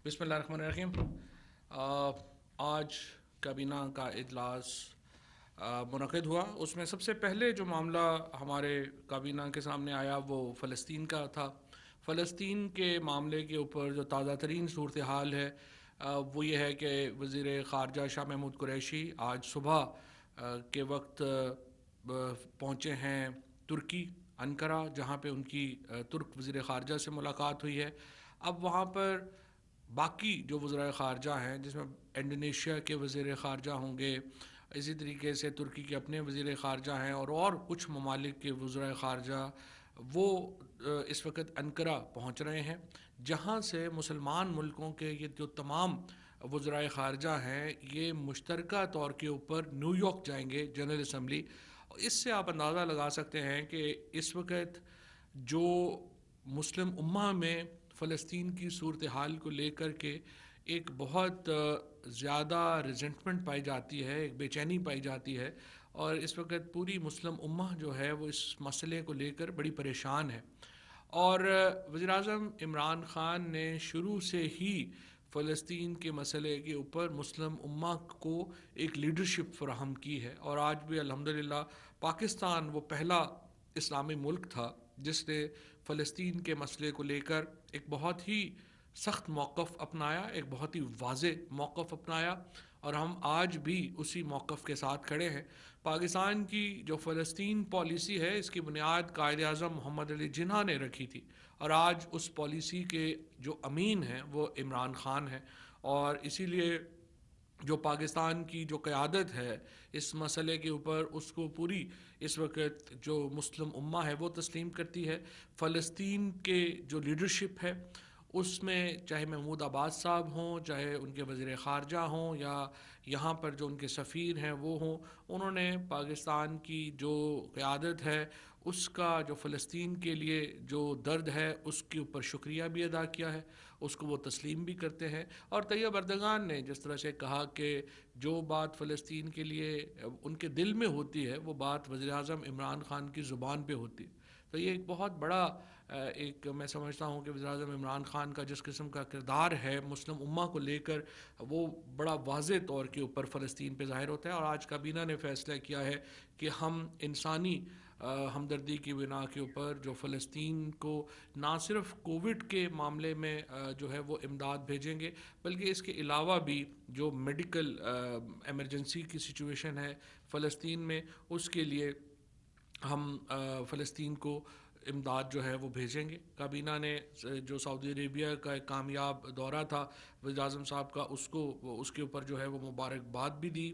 بسم اللہ الرحمن الرحیم۔ آج کابینہ کا اجلاس منعقد ہوا۔ اس میں سب سے پہلے جو معاملہ ہمارے کابینہ کے سامنے آیا وہ فلسطین کا تھا۔ فلسطین کے معاملے کے اوپر جو تازہ ترین صورتحال ہے وہ یہ ہے کہ وزیر خارجہ شاہ محمود قریشی آج صبح کے وقت پہنچے ہیں ترکی انقرہ، جہاں پہ ان کی ترک وزیر خارجہ سے ملاقات ہوئی ہے۔ اب وہاں پر باقی جو وزرائے خارجہ ہیں، جس میں انڈونیشیا کے وزیر خارجہ ہوں گے، اسی طریقے سے ترکی کے اپنے وزیر خارجہ ہیں اور کچھ ممالک کے وزرائے خارجہ، وہ اس وقت انقرہ پہنچ رہے ہیں، جہاں سے مسلمان ملکوں کے یہ جو تمام وزرائے خارجہ ہیں یہ مشترکہ طور کے اوپر نیو یارک جائیں گے جنرل اسمبلی۔ اس سے آپ اندازہ لگا سکتے ہیں کہ اس وقت جو مسلم امہ میں فلسطین کی صورتحال کو لے کر کے ایک بہت زیادہ ریزنٹمنٹ پائی جاتی ہے، ایک بے چینی پائی جاتی ہے، اور اس وقت پوری مسلم امہ جو ہے وہ اس مسئلے کو لے کر بڑی پریشان ہے۔ اور وزیر اعظم عمران خان نے شروع سے ہی فلسطین کے مسئلے کے اوپر مسلم امہ کو ایک لیڈرشپ فراہم کی ہے، اور آج بھی الحمدللہ پاکستان وہ پہلا اسلامی ملک تھا جس نے فلسطین کے مسئلے کو لے کر ایک بہت ہی سخت موقف اپنایا، ایک بہت ہی واضح موقف اپنایا، اور ہم آج بھی اسی موقف کے ساتھ کھڑے ہیں۔ پاکستان کی جو فلسطین پالیسی ہے، اس کی بنیاد قائد اعظم محمد علی جناح نے رکھی تھی، اور آج اس پالیسی کے جو امین ہیں وہ عمران خان ہیں، اور اسی لیے جو پاکستان کی جو قیادت ہے اس مسئلے کے اوپر، اس کو پوری اس وقت جو مسلم امہ ہے وہ تسلیم کرتی ہے۔ فلسطین کے جو لیڈرشپ ہے اس میں چاہے محمود عباس صاحب ہوں، چاہے ان کے وزیر خارجہ ہوں، یا یہاں پر جو ان کے سفیر ہیں وہ ہوں، انہوں نے پاکستان کی جو قیادت ہے اس کا جو فلسطین کے لیے جو درد ہے اس کے اوپر شکریہ بھی ادا کیا ہے، اس کو وہ تسلیم بھی کرتے ہیں۔ اور طیب اردگان نے جس طرح سے کہا کہ جو بات فلسطین کے لیے ان کے دل میں ہوتی ہے وہ بات وزیر اعظم عمران خان کی زبان پہ ہوتی ہے، تو یہ ایک بہت بڑا ایک میں سمجھتا ہوں کہ وزیر اعظم عمران خان کا جس قسم کا کردار ہے مسلم امہ کو لے کر، وہ بڑا واضح طور کے اوپر فلسطین پہ ظاہر ہوتا ہے۔ اور آج کابینہ نے فیصلہ کیا ہے کہ ہم انسانی ہمدردی کی بنا کے اوپر جو فلسطین کو نہ صرف کووڈ کے معاملے میں جو ہے وہ امداد بھیجیں گے، بلکہ اس کے علاوہ بھی جو میڈیکل ایمرجنسی کی سچویشن ہے فلسطین میں، اس کے لیے ہم فلسطین کو امداد جو ہے وہ بھیجیں گے۔ کابینہ نے جو سعودی عربیہ کا ایک کامیاب دورہ تھا وزیر اعظم صاحب کا، اس کے اوپر جو ہے وہ مبارکباد بھی دی۔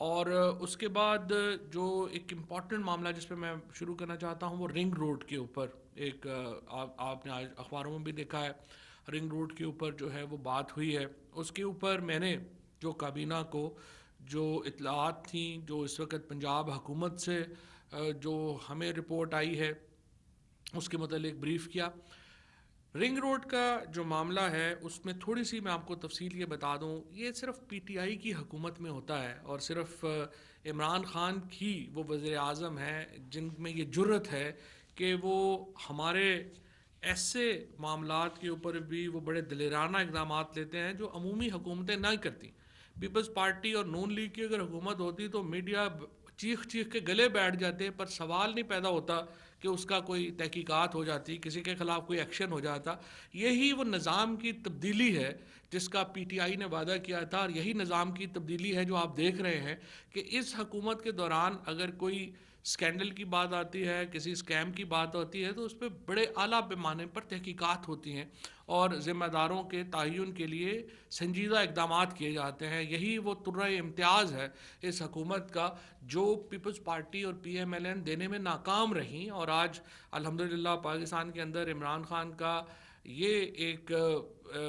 اور اس کے بعد جو ایک امپورٹنٹ معاملہ جس پہ میں شروع کرنا چاہتا ہوں وہ رنگ روڈ کے اوپر ایک آپ نے آج اخباروں میں بھی دیکھا ہے، رنگ روڈ کے اوپر جو ہے وہ بات ہوئی ہے۔ اس کے اوپر میں نے جو کابینہ کو جو اطلاعات تھیں، جو اس وقت پنجاب حکومت سے جو ہمیں رپورٹ آئی ہے اس کے متعلق بریف کیا۔ رنگ روڈ کا جو معاملہ ہے اس میں تھوڑی سی میں آپ کو تفصیل یہ بتا دوں، یہ صرف پی ٹی آئی کی حکومت میں ہوتا ہے، اور صرف عمران خان کی وہ وزیر اعظم ہیں جن میں یہ جرت ہے کہ وہ ہمارے ایسے معاملات کے اوپر بھی وہ بڑے دلیرانہ اقدامات لیتے ہیں جو عمومی حکومتیں نہیں کرتی۔ پیپلز پارٹی اور نون لیگ کی اگر حکومت ہوتی تو میڈیا چیخ چیخ کے گلے بیٹھ جاتے، پر سوال نہیں پیدا ہوتا کہ اس کا کوئی تحقیقات ہو جاتی، کسی کے خلاف کوئی ایکشن ہو جاتا۔ یہی وہ نظام کی تبدیلی ہے جس کا پی ٹی آئی نے وعدہ کیا تھا، اور یہی نظام کی تبدیلی ہے جو آپ دیکھ رہے ہیں کہ اس حکومت کے دوران اگر کوئی سکینڈل کی بات آتی ہے، کسی سکیم کی بات ہوتی ہے، تو اس پہ بڑے اعلیٰ پیمانے پر تحقیقات ہوتی ہیں اور ذمہ داروں کے تعین کے لیے سنجیدہ اقدامات کیے جاتے ہیں۔ یہی وہ طرح امتیاز ہے اس حکومت کا جو پیپلز پارٹی اور پی ایم ایل این دینے میں ناکام رہیں، اور آج الحمدللہ پاکستان کے اندر عمران خان کا یہ ایک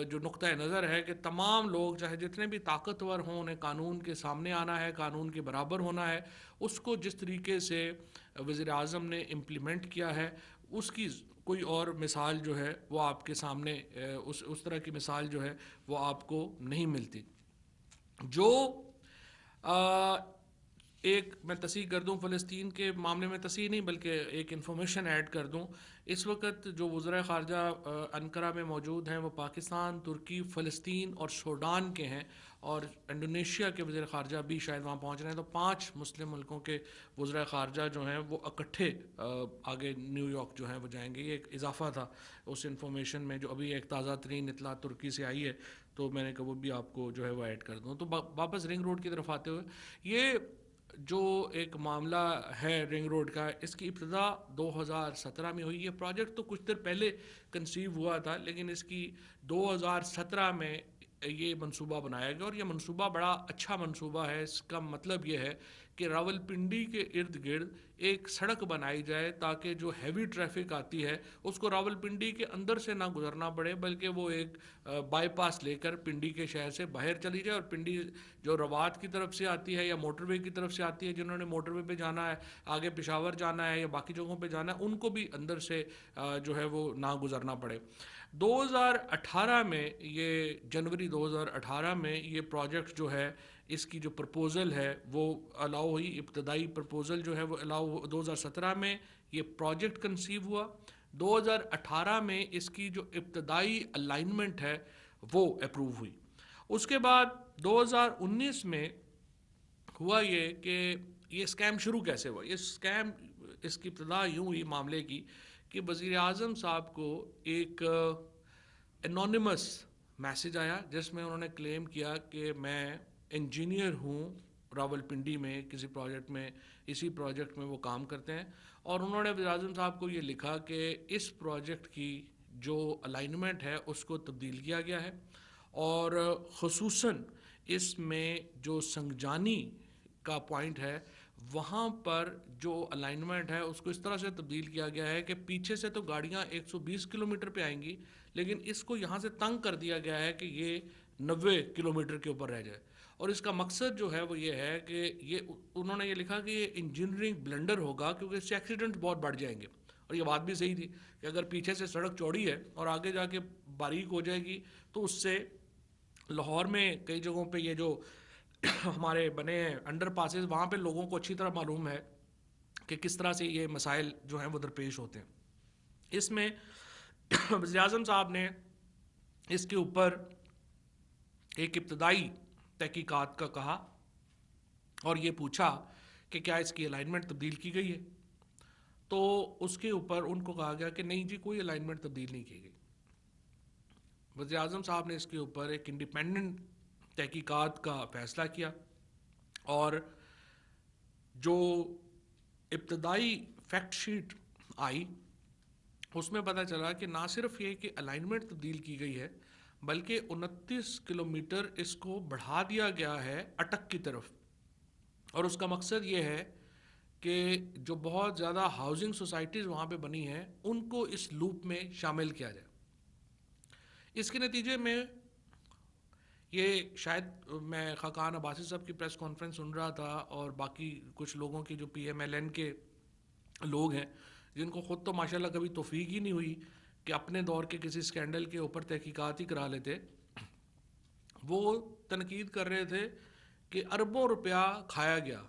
جو نقطہ نظر ہے کہ تمام لوگ چاہے جتنے بھی طاقتور ہوں انہیں قانون کے سامنے آنا ہے، قانون کے برابر ہونا ہے، اس کو جس طریقے سے وزیر اعظم نے امپلیمنٹ کیا ہے اس کی کوئی اور مثال جو ہے وہ آپ کے سامنے اس طرح کی مثال جو ہے وہ آپ کو نہیں ملتی۔ جو ایک میں تصحیح کر دوں، فلسطین کے معاملے میں تصحیح نہیں بلکہ ایک انفارمیشن ایڈ کر دوں. اس وقت جو وزراء خارجہ انقرہ میں موجود ہیں وہ پاکستان، ترکی، فلسطین اور سوڈان کے ہیں، اور انڈونیشیا کے وزیر خارجہ بھی شاید وہاں پہنچ رہے ہیں. تو 5 مسلم ملکوں کے وزراء خارجہ جو ہیں وہ اکٹھے آگے نیو یارک جو ہیں وہ جائیں گے. یہ ایک اضافہ تھا اس انفارمیشن میں جو ابھی ایک تازہ ترین اطلاع ترکی سے آئی ہے، تو میں نے کہا وہ بھی آپ کو جو ہے وہ ایڈ کر دوں. تو واپس رنگ روڈ کی طرف آتے ہوئے، یہ جو ایک معاملہ ہے رنگ روڈ کا، اس کی ابتدا 2017 میں ہوئی. یہ پروجیکٹ تو کچھ دیر پہلے کنسیو ہوا تھا، لیکن اس کی 2017 میں یہ منصوبہ بنایا گیا، اور یہ منصوبہ بڑا اچھا منصوبہ ہے. اس کا مطلب یہ ہے کہ راولپنڈی کے ارد گرد ایک سڑک بنائی جائے تاکہ جو ہیوی ٹریفک آتی ہے اس کو راولپنڈی کے اندر سے نہ گزرنا پڑے، بلکہ وہ ایک بائی پاس لے کر پنڈی کے شہر سے باہر چلی جائے. اور پنڈی جو روات کی طرف سے آتی ہے یا موٹر وے کی طرف سے آتی ہے، جنہوں نے موٹر وے پہ جانا ہے، آگے پشاور جانا ہے یا باقی جگہوں پہ جانا ہے، ان کو بھی اندر سے جو ہے وہ نہ گزرنا پڑے. 2018 میں یہ جنوری 2018 میں یہ پروجیکٹ جو ہے، اس کی جو پرپوزل ہے وہ الاؤ ہوئی. ابتدائی پرپوزل جو ہے وہ الاؤ 2017 میں یہ پروجیکٹ کنسیو ہوا. 2018 میں اس کی جو ابتدائی الائنمنٹ ہے وہ اپروو ہوئی. اس کے بعد 2019 میں ہوا یہ کہ یہ اسکیم شروع کیسے ہوا. یہ اسکیم، اس کی ابتدا یوں ہوئی معاملے کی کہ وزیر اعظم صاحب کو ایک انونیمس میسج آیا جس میں انہوں نے کلیم کیا کہ میں انجینئر ہوں راولپنڈی میں کسی پروجیکٹ میں، اسی پروجیکٹ میں وہ کام کرتے ہیں. اور انہوں نے وزیر اعظم صاحب کو یہ لکھا کہ اس پروجیکٹ کی جو الائنمنٹ ہے اس کو تبدیل کیا گیا ہے، اور خصوصاً اس میں جو سنگجانی کا پوائنٹ ہے وہاں پر جو الائنمنٹ ہے اس کو اس طرح سے تبدیل کیا گیا ہے کہ پیچھے سے تو گاڑیاں 120 کلومیٹر پہ آئیں گی، لیکن اس کو یہاں سے تنگ کر دیا گیا ہے کہ یہ 90 کلومیٹر کے اوپر رہ جائے. اور اس کا مقصد جو ہے وہ یہ ہے کہ یہ انہوں نے یہ لکھا کہ یہ انجینئرنگ بلنڈر ہوگا کیونکہ اس سے ایکسیڈنٹ بہت بڑھ جائیں گے. اور یہ بات بھی صحیح تھی کہ اگر پیچھے سے سڑک چوڑی ہے اور آگے جا کے باریک ہو جائے گی تو اس سے لاہور میں کئی جگہوں پہ یہ جو ہمارے بنے ہیں انڈر پاسز، وہاں پہ لوگوں کو اچھی طرح معلوم ہے کہ کس طرح سے یہ مسائل جو ہیں وہ درپیش ہوتے ہیں. اس میں وزیر اعظم صاحب نے اس کے اوپر ایک ابتدائی تحقیقات کا کہا اور یہ پوچھا کہ کیا اس کی الائنمنٹ تبدیل کی گئی ہے. تو اس کے اوپر ان کو کہا گیا کہ نہیں جی، کوئی الائنمنٹ تبدیل نہیں کی گئی. وزیر اعظم صاحب نے اس کے اوپر ایک انڈیپینڈنٹ تحقیقات کا فیصلہ کیا، اور جو ابتدائی فیکٹ شیٹ آئی اس میں پتہ چلا کہ نہ صرف یہ کہ الائنمنٹ تبدیل کی گئی ہے بلکہ 29 کلومیٹر اس کو بڑھا دیا گیا ہے اٹک کی طرف. اور اس کا مقصد یہ ہے کہ جو بہت زیادہ ہاؤسنگ سوسائٹیز وہاں پہ بنی ہیں ان کو اس لوپ میں شامل کیا جائے. اس کے نتیجے میں یہ شاید میں خاقان عباسی صاحب کی پریس کانفرنس سن رہا تھا اور باقی کچھ لوگوں کی جو پی ایم ایل این کے لوگ ہیں جن کو خود تو ماشاءاللہ کبھی توفیق ہی نہیں ہوئی کہ اپنے دور کے کسی اسکینڈل کے اوپر تحقیقات ہی کرا لیتے، وہ تنقید کر رہے تھے کہ اربوں روپیہ کھایا گیا،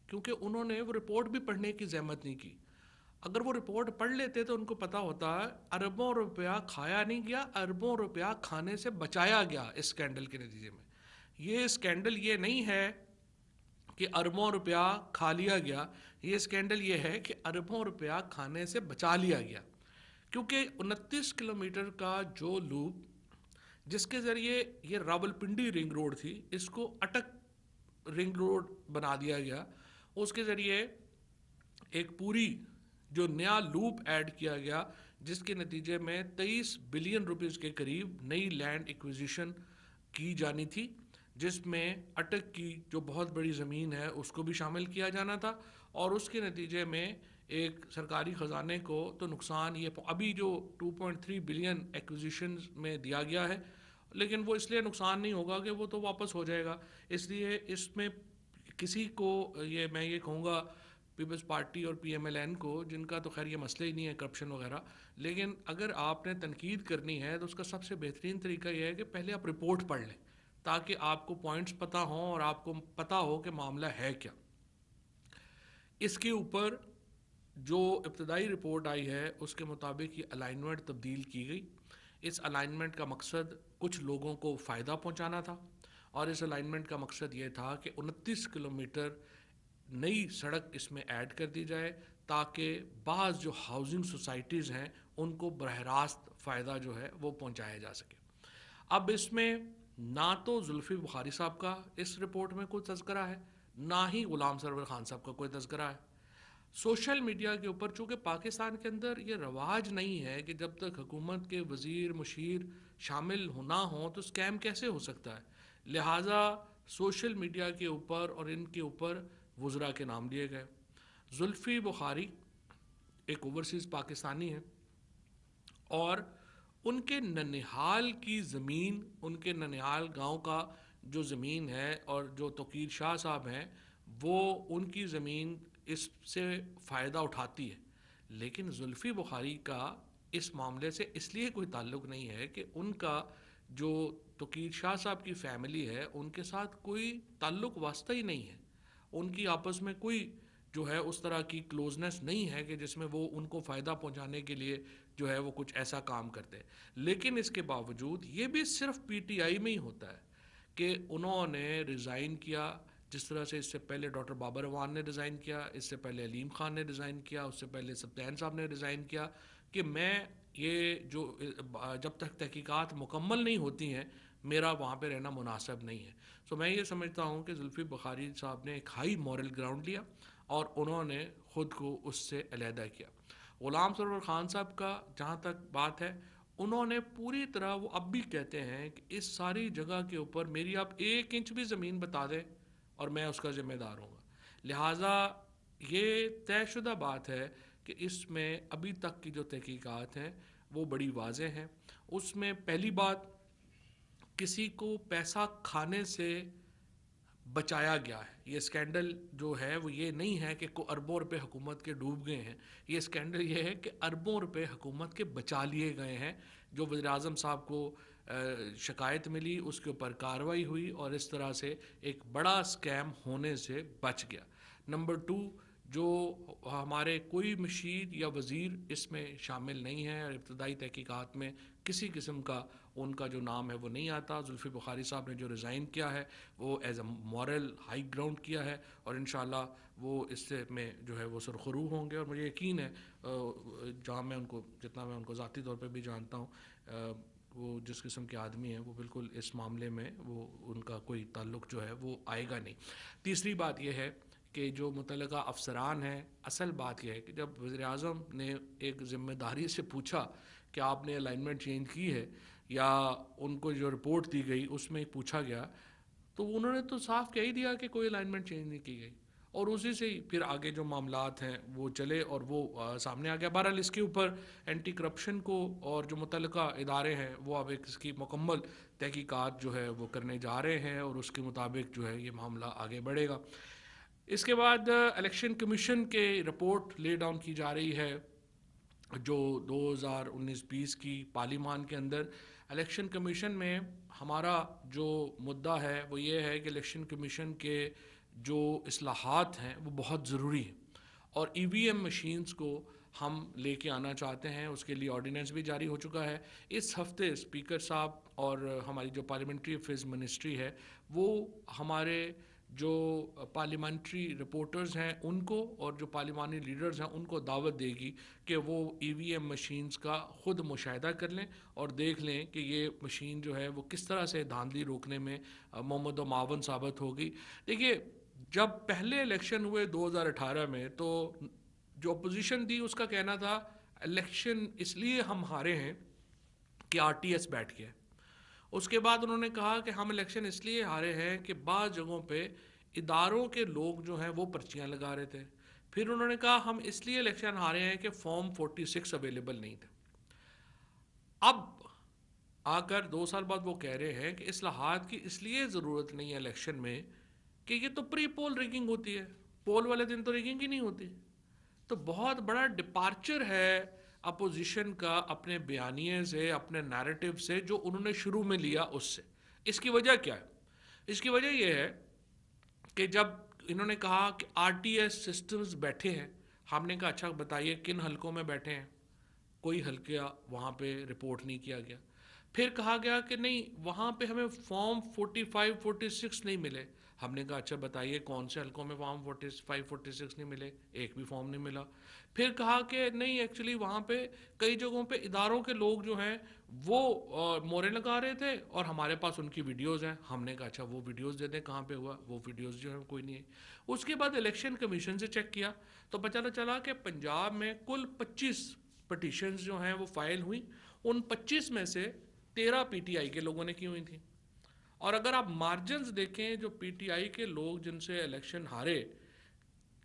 کیونکہ انہوں نے وہ رپورٹ بھی پڑھنے کی زحمت نہیں کی. اگر وہ رپورٹ پڑھ لیتے تو ان کو پتہ ہوتا اربوں روپیہ کھایا نہیں گیا، اربوں روپیہ کھانے سے بچایا گیا اس اسکینڈل کے نتیجے میں. یہ اسکینڈل یہ نہیں ہے کہ اربوں روپیہ کھا لیا گیا، یہ اسکینڈل یہ ہے کہ اربوں روپیہ کھانے سے بچا لیا گیا. کیونکہ 29 کلومیٹر کا جو لوپ جس کے ذریعے یہ راولپنڈی رنگ روڈ تھی اس کو اٹک رنگ روڈ بنا دیا گیا، اس کے ذریعے ایک پوری جو نیا لوپ ایڈ کیا گیا جس کے نتیجے میں 23 بلین روپیز کے قریب نئی لینڈ ایکویزیشن کی جانی تھی، جس میں اٹک کی جو بہت بڑی زمین ہے اس کو بھی شامل کیا جانا تھا. اور اس کے نتیجے میں ایک سرکاری خزانے کو تو نقصان، یہ ابھی جو 2.3 بلین ایکویزیشن میں دیا گیا ہے لیکن وہ اس لیے نقصان نہیں ہوگا کہ وہ تو واپس ہو جائے گا. اس لیے اس میں کسی کو میں یہ کہوں گا پیپلز پارٹی اور پی ایم ایل این کو، جن کا تو خیر یہ مسئلہ ہی نہیں ہے کرپشن وغیرہ، لیکن اگر آپ نے تنقید کرنی ہے تو اس کا سب سے بہترین طریقہ یہ ہے کہ پہلے آپ رپورٹ پڑھ لیں تاکہ آپ کو پوائنٹس پتہ ہوں اور آپ کو پتہ ہو کہ معاملہ ہے کیا. اس کے اوپر جو ابتدائی رپورٹ آئی ہے اس کے مطابق یہ الائنمنٹ تبدیل کی گئی. اس الائنمنٹ کا مقصد کچھ لوگوں کو فائدہ پہنچانا تھا، اور اس الائنمنٹ کا مقصد یہ تھا کہ 29 کلومیٹر نئی سڑک اس میں ایڈ کر دی جائے تاکہ بعض جو ہاؤسنگ سوسائٹیز ہیں ان کو براہ راست فائدہ جو ہے وہ پہنچایا جا سکے. اب اس میں نہ تو زلفی بخاری صاحب کا اس رپورٹ میں کوئی تذکرہ ہے، نہ ہی غلام سرور خان صاحب کا کوئی تذکرہ ہے. سوشل میڈیا کے اوپر چونکہ پاکستان کے اندر یہ رواج نہیں ہے کہ جب تک حکومت کے وزیر مشیر شامل نہ ہوں تو اسکیم کیسے ہو سکتا ہے، لہٰذا سوشل میڈیا کے اوپر اور ان کے اوپر وزراء کے نام لیے گئے. زلفی بخاری ایک اوورسیز پاکستانی ہے، اور ان کے ننہال کی زمین، ان کے ننہال گاؤں کا جو زمین ہے، اور جو توقیر شاہ صاحب ہیں وہ ان کی زمین اس سے فائدہ اٹھاتی ہے. لیکن زلفی بخاری کا اس معاملے سے اس لیے کوئی تعلق نہیں ہے کہ ان کا جو توقیر شاہ صاحب کی فیملی ہے ان کے ساتھ کوئی تعلق واسطہ ہی نہیں ہے. ان کی آپس میں کوئی جو ہے اس طرح کی کلوزنس نہیں ہے کہ جس میں وہ ان کو فائدہ پہنچانے کے لیے جو ہے وہ کچھ ایسا کام کرتے. لیکن اس کے باوجود یہ بھی صرف پی ٹی آئی میں ہی ہوتا ہے کہ انہوں نے ریزائن کیا، جس طرح سے اس سے پہلے ڈاکٹر بابر اعوان نے ریزائن کیا، اس سے پہلے علیم خان نے ریزائن کیا، اس سے پہلے سبطین صاحب نے ریزائن کیا کہ میں یہ جو جب تک تحقیقات مکمل نہیں ہوتی ہیں میرا وہاں پہ رہنا مناسب نہیں ہے. سو میں یہ سمجھتا ہوں کہ زلفی بخاری صاحب نے ایک ہائی مورل گراؤنڈ لیا اور انہوں نے خود کو اس سے علیحدہ کیا. غلام سرور خان صاحب کا جہاں تک بات ہے، انہوں نے پوری طرح، وہ اب بھی کہتے ہیں کہ اس ساری جگہ کے اوپر میری آپ 1 انچ بھی زمین بتا دیں اور میں اس کا ذمہ دار ہوں گا. لہٰذا یہ طے شدہ بات ہے کہ اس میں ابھی تک کی جو تحقیقات ہیں وہ بڑی واضح ہیں. اس میں پہلی بات، کسی کو پیسہ کھانے سے بچایا گیا ہے. یہ اسکینڈل جو ہے وہ یہ نہیں ہے کہ اربوں روپے حکومت کے ڈوب گئے ہیں، یہ اسکینڈل یہ ہے کہ اربوں روپے حکومت کے بچا لیے گئے ہیں. جو وزیر اعظم صاحب کو شکایت ملی اس کے اوپر کارروائی ہوئی اور اس طرح سے ایک بڑا اسکیم ہونے سے بچ گیا. نمبر 2، جو ہمارے کوئی مشیر یا وزیر اس میں شامل نہیں ہے، اور ابتدائی تحقیقات میں کسی قسم کا ان کا جو نام ہے وہ نہیں آتا. زلفی بخاری صاحب نے جو ریزائن کیا ہے وہ as a moral high ground کیا ہے، اور انشاءاللہ وہ اس سے میں جو ہے وہ سرخرو ہوں گے. اور مجھے یقین ہے جہاں میں ان کو، جتنا میں ان کو ذاتی طور پہ بھی جانتا ہوں، وہ جس قسم کے آدمی ہیں وہ بالکل اس معاملے میں وہ ان کا کوئی تعلق جو ہے وہ آئے گا نہیں. تیسری بات یہ ہے کہ جو متعلقہ افسران ہیں، اصل بات یہ ہے کہ جب وزیر اعظم نے ایک ذمہ داری سے پوچھا کہ آپ نے الائنمنٹ چینج کی ہے، یا ان کو جو رپورٹ دی گئی اس میں پوچھا گیا، تو انہوں نے تو صاف کہہ ہی دیا کہ کوئی الائنمنٹ چینج نہیں کی گئی، اور اسی سے ہی پھر آگے جو معاملات ہیں وہ چلے اور وہ سامنے آ گیا. بہرحال اس کے اوپر اینٹی کرپشن کو اور جو متعلقہ ادارے ہیں وہ اب اس کی مکمل تحقیقات جو ہے وہ کرنے جا رہے ہیں، اور اس کے مطابق جو ہے یہ معاملہ آگے بڑھے گا. اس کے بعد الیکشن کمیشن کے رپورٹ لے ڈاؤن کی جا رہی ہے جو 2019-20 کی پارلیمان کے اندر. الیکشن کمیشن میں ہمارا جو مدعا ہے وہ یہ ہے کہ الیکشن کمیشن کے جو اصلاحات ہیں وہ بہت ضروری ہیں، اور ای وی ایم مشینز کو ہم لے کے آنا چاہتے ہیں. اس کے لیے آرڈیننس بھی جاری ہو چکا ہے. اس ہفتے اسپیکر صاحب اور ہماری جو پارلیمنٹری افیئرز منسٹری ہے وہ ہمارے جو پارلیمنٹری رپورٹرز ہیں ان کو اور جو پارلیمانی لیڈرز ہیں ان کو دعوت دے گی کہ وہ ای وی ایم مشینز کا خود مشاہدہ کر لیں اور دیکھ لیں کہ یہ مشین جو ہے وہ کس طرح سے دھاندلی روکنے میں مومد و معاون ثابت ہوگی. دیکھیے، جب پہلے الیکشن ہوئے 2018 میں تو جو اپوزیشن تھی اس کا کہنا تھا الیکشن اس لیے ہم ہارے ہیں کہ آر ٹی ایس بیٹھ گیا. اس کے بعد انہوں نے کہا کہ ہم الیکشن اس لیے ہارے ہیں کہ بعض جگہوں پہ اداروں کے لوگ جو ہیں وہ پرچیاں لگا رہے تھے. پھر انہوں نے کہا ہم اس لیے الیکشن ہارے ہیں کہ فارم 46 اویلیبل نہیں تھے. اب آ کر 2 سال بعد وہ کہہ رہے ہیں کہ اصلاحات کی اس لیے ضرورت نہیں ہے الیکشن میں کہ یہ تو پری پول ریگنگ ہوتی ہے، پول والے دن تو ریگنگ ہی نہیں ہوتی. تو بہت بڑا ڈپارچر ہے اپوزیشن کا اپنے بیانیے سے، اپنے نیریٹو سے جو انہوں نے شروع میں لیا اس سے. اس کی وجہ کیا ہے؟ اس کی وجہ یہ ہے کہ جب انہوں نے کہا کہ آر ٹی ایس سسٹمز بیٹھے ہیں. ہم نے کہا اچھا بتائیے کن حلقوں میں بیٹھے ہیں. کوئی حلقہ وہاں پہ رپورٹ نہیں کیا گیا. پھر کہا گیا کہ نہیں وہاں پہ ہمیں فارم 45 46 نہیں ملے. ہم نے کہا اچھا بتائیے کون سے حلقوں میں فارم 45 46 نہیں ملے. ایک بھی فارم نہیں ملا. پھر کہا کہ نہیں ایکچولی وہاں پہ کئی جگہوں پہ اداروں کے لوگ جو ہیں وہ مورے لگا رہے تھے اور ہمارے پاس ان کی ویڈیوز ہیں. ہم نے کہا اچھا وہ ویڈیوز دے دیں کہاں پہ ہوا. وہ ویڈیوز جو ہیں کوئی نہیں ہے. اس کے بعد الیکشن کمیشن سے چیک کیا تو پتہ چلا کہ پنجاب میں کل 25 پٹیشنز جو ہیں وہ فائل ہوئی. ان 25 میں سے 13 پی ٹی آئی کے لوگوں نے کی ہوئی تھیں. اور اگر آپ مارجنز دیکھیں جو پی ٹی آئی کے لوگ جن سے الیکشن ہارے,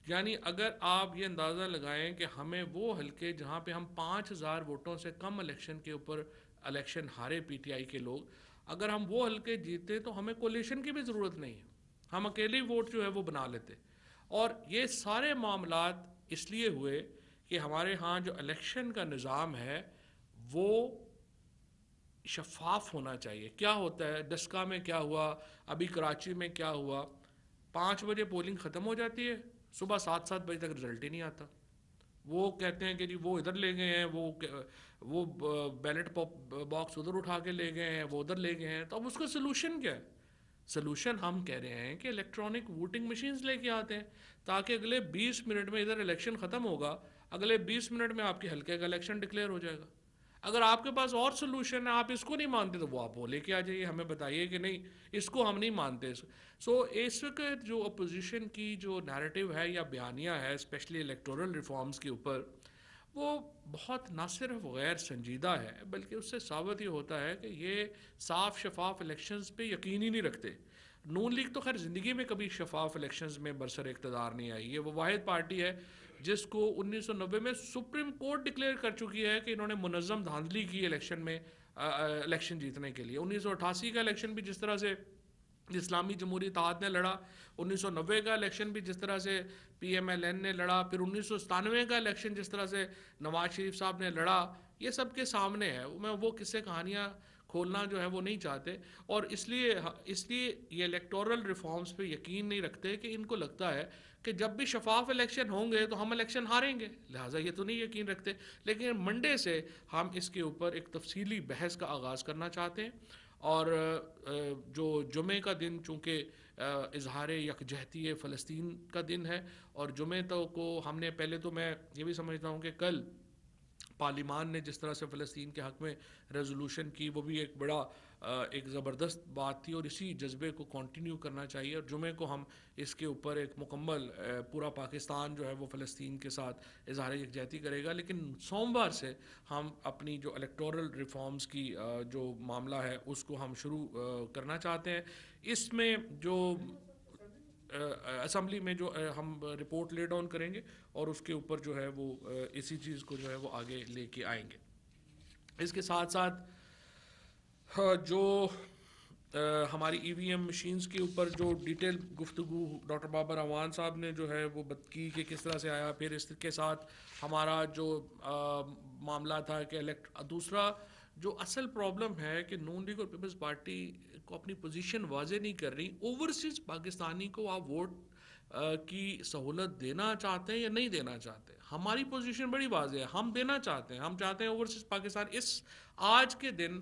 یعنی اگر آپ یہ اندازہ لگائیں کہ ہمیں وہ حلقے جہاں پہ ہم 5,000 ووٹوں سے کم الیکشن کے اوپر الیکشن ہارے پی ٹی آئی کے لوگ, اگر ہم وہ حلقے جیتے تو ہمیں کولیشن کی بھی ضرورت نہیں ہے, ہم اکیلی ووٹ جو ہے وہ بنا لیتے. اور یہ سارے معاملات اس لیے ہوئے کہ ہمارے ہاں جو الیکشن کا نظام ہے وہ شفاف ہونا چاہیے. کیا ہوتا ہے ڈسکا میں کیا ہوا, ابھی کراچی میں کیا ہوا, 5 بجے پولنگ ختم ہو جاتی ہے, صبح 7 بجے تک رزلٹ ہی نہیں آتا. وہ کہتے ہیں کہ جی وہ ادھر لے گئے ہیں, وہ بیلٹ باکس ادھر اٹھا کے لے گئے ہیں, وہ ادھر لے گئے ہیں. تو اب اس کا سلوشن کیا ہے؟ سلوشن ہم کہہ رہے ہیں کہ الیکٹرانک ووٹنگ مشینز لے کے آتے ہیں تاکہ اگلے 20 منٹ میں ادھر الیکشن ختم ہوگا, اگلے 20 منٹ میں آپ کے حلقے کا الیکشن ڈکلیئر ہو جائے گا. اگر آپ کے پاس اور سلوشن ہے, آپ اس کو نہیں مانتے تو وہ آپ وہ لے کے آ جائیے, ہمیں بتائیے کہ نہیں اس کو ہم نہیں مانتے. سو اس وقت جو اپوزیشن کی جو نیریٹو ہے یا بیانیہ ہے اسپیشلی الیکٹورل ریفارمز کے اوپر, وہ بہت نہ صرف غیر سنجیدہ ہے بلکہ اس سے ثابت یہ ہوتا ہے کہ یہ صاف شفاف الیکشنز پہ یقین ہی نہیں رکھتے. نون لیگ تو خیر زندگی میں کبھی شفاف الیکشنز میں برسر اقتدار نہیں آئی. یہ وہ واحد پارٹی ہے جس کو 1990 میں سپریم کورٹ ڈکلیئر کر چکی ہے کہ انہوں نے منظم دھاندلی کی الیکشن میں, الیکشن جیتنے کے لیے. 1988 کا الیکشن بھی جس طرح سے اسلامی جمہوری اتحاد نے لڑا, 1990 کا الیکشن بھی جس طرح سے پی ایم ایل این نے لڑا, پھر 1997 کا الیکشن جس طرح سے نواز شریف صاحب نے لڑا, یہ سب کے سامنے ہے. میں وہ قصے کہانیاں کھولنا جو ہے وہ نہیں چاہتے, اور اس لیے یہ الیکٹورل ریفارمز پہ یقین نہیں رکھتے کہ ان کو لگتا ہے کہ جب بھی شفاف الیکشن ہوں گے تو ہم الیکشن ہاریں گے, لہٰذا یہ تو نہیں یقین رکھتے. لیکن منڈے سے ہم اس کے اوپر ایک تفصیلی بحث کا آغاز کرنا چاہتے ہیں. اور جو جمعے کا دن چونکہ اظہار یکجہتی فلسطین کا دن ہے, اور جمعے تو کو ہم نے پہلے تو میں یہ بھی سمجھتا ہوں کہ کل پارلیمان نے جس طرح سے فلسطین کے حق میں ریزولوشن کی وہ بھی ایک بڑا ایک زبردست بات تھی, اور اسی جذبے کو کنٹینیو کرنا چاہیے. اور جمعے کو ہم اس کے اوپر ایک مکمل پورا پاکستان جو ہے وہ فلسطین کے ساتھ اظہار یکجہتی کرے گا. لیکن سوموار سے ہم اپنی جو الیکٹورل ریفارمز کی جو معاملہ ہے اس کو ہم شروع کرنا چاہتے ہیں. اس میں جو اسمبلی میں جو ہم رپورٹ لے ڈاؤن کریں گے اور اس کے اوپر جو ہے وہ اسی چیز کو جو ہے وہ آگے لے کے آئیں گے. اس کے ساتھ ساتھ جو ہماری ای وی ایم مشینز کے اوپر جو ڈیٹیل گفتگو ڈاکٹر بابر اعوان صاحب نے جو ہے وہ کی کہ کس طرح سے آیا, پھر اس کے ساتھ ہمارا جو معاملہ تھا کہ دوسرا جو اصل پرابلم ہے کہ نون لیگ اور پیپلز پارٹی کو اپنی پوزیشن واضح نہیں کر رہی. اوورسیز پاکستانی کو آپ ووٹ کی سہولت دینا چاہتے ہیں یا نہیں دینا چاہتے. ہماری پوزیشن بڑی واضح ہے, ہم دینا چاہتے ہیں. ہم چاہتے ہیں اوورسیز پاکستان اس آج کے دن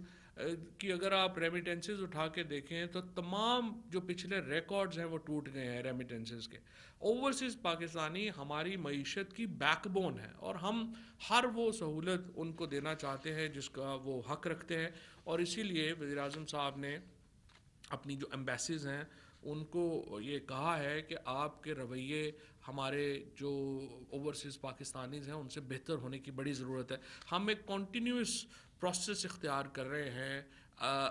کی اگر آپ ریمیٹنسز اٹھا کے دیکھیں تو تمام جو پچھلے ریکارڈز ہیں وہ ٹوٹ گئے ہیں ریمیٹنسز کے. اوورسیز پاکستانی ہماری معیشت کی بیک بون ہے, اور ہم ہر وہ سہولت ان کو دینا چاہتے ہیں جس کا وہ حق رکھتے ہیں. اور اسی لیے وزیر اعظم صاحب نے اپنی جو ایمبیسیز ہیں ان کو یہ کہا ہے کہ آپ کے رویے ہمارے جو اوورسیز پاکستانیز ہیں ان سے بہتر ہونے کی بڑی ضرورت ہے. ہم ایک کنٹینیوس پروسیس اختیار کر رہے ہیں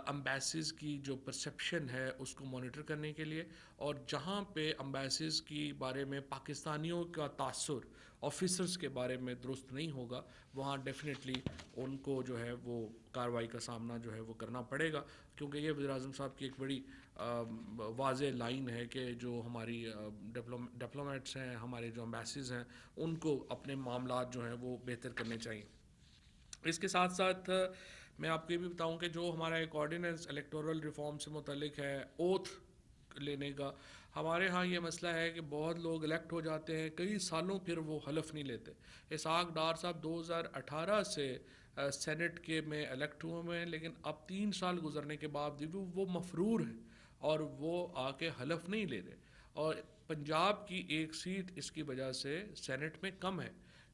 امبیسیز کی جو پرسیپشن ہے اس کو مانیٹر کرنے کے لیے, اور جہاں پہ امبیسیز کی بارے میں پاکستانیوں کا تاثر آفیسرز کے بارے میں درست نہیں ہوگا وہاں ڈیفینیٹلی ان کو جو ہے وہ کارروائی کا سامنا جو ہے وہ کرنا پڑے گا. کیونکہ یہ وزیر اعظم صاحب کی ایک بڑی واضح لائن ہے کہ جو ہماری ڈپلومیٹس ہیں, ہمارے جو امبیسیز ہیں, ان کو اپنے معاملات جو ہیں وہ بہتر کرنے چاہیے. اس کے ساتھ ساتھ میں آپ کو یہ بھی بتاؤں کہ جو ہمارا ایک آرڈیننس الیکٹورل ریفارم سے متعلق ہے, اوتھ لینے کا. ہمارے ہاں یہ مسئلہ ہے کہ بہت لوگ الیکٹ ہو جاتے ہیں, کئی سالوں پھر وہ حلف نہیں لیتے. اسحاق ڈار صاحب 2018 سے سینٹ کے میں الیکٹ ہوئے ہیں, لیکن اب 3 سال گزرنے کے بعد بھی وہ مفرور ہیں اور وہ آ کے حلف نہیں لے رہے. اور پنجاب کی ایک سیٹ اس کی وجہ سے سینٹ میں کم ہے,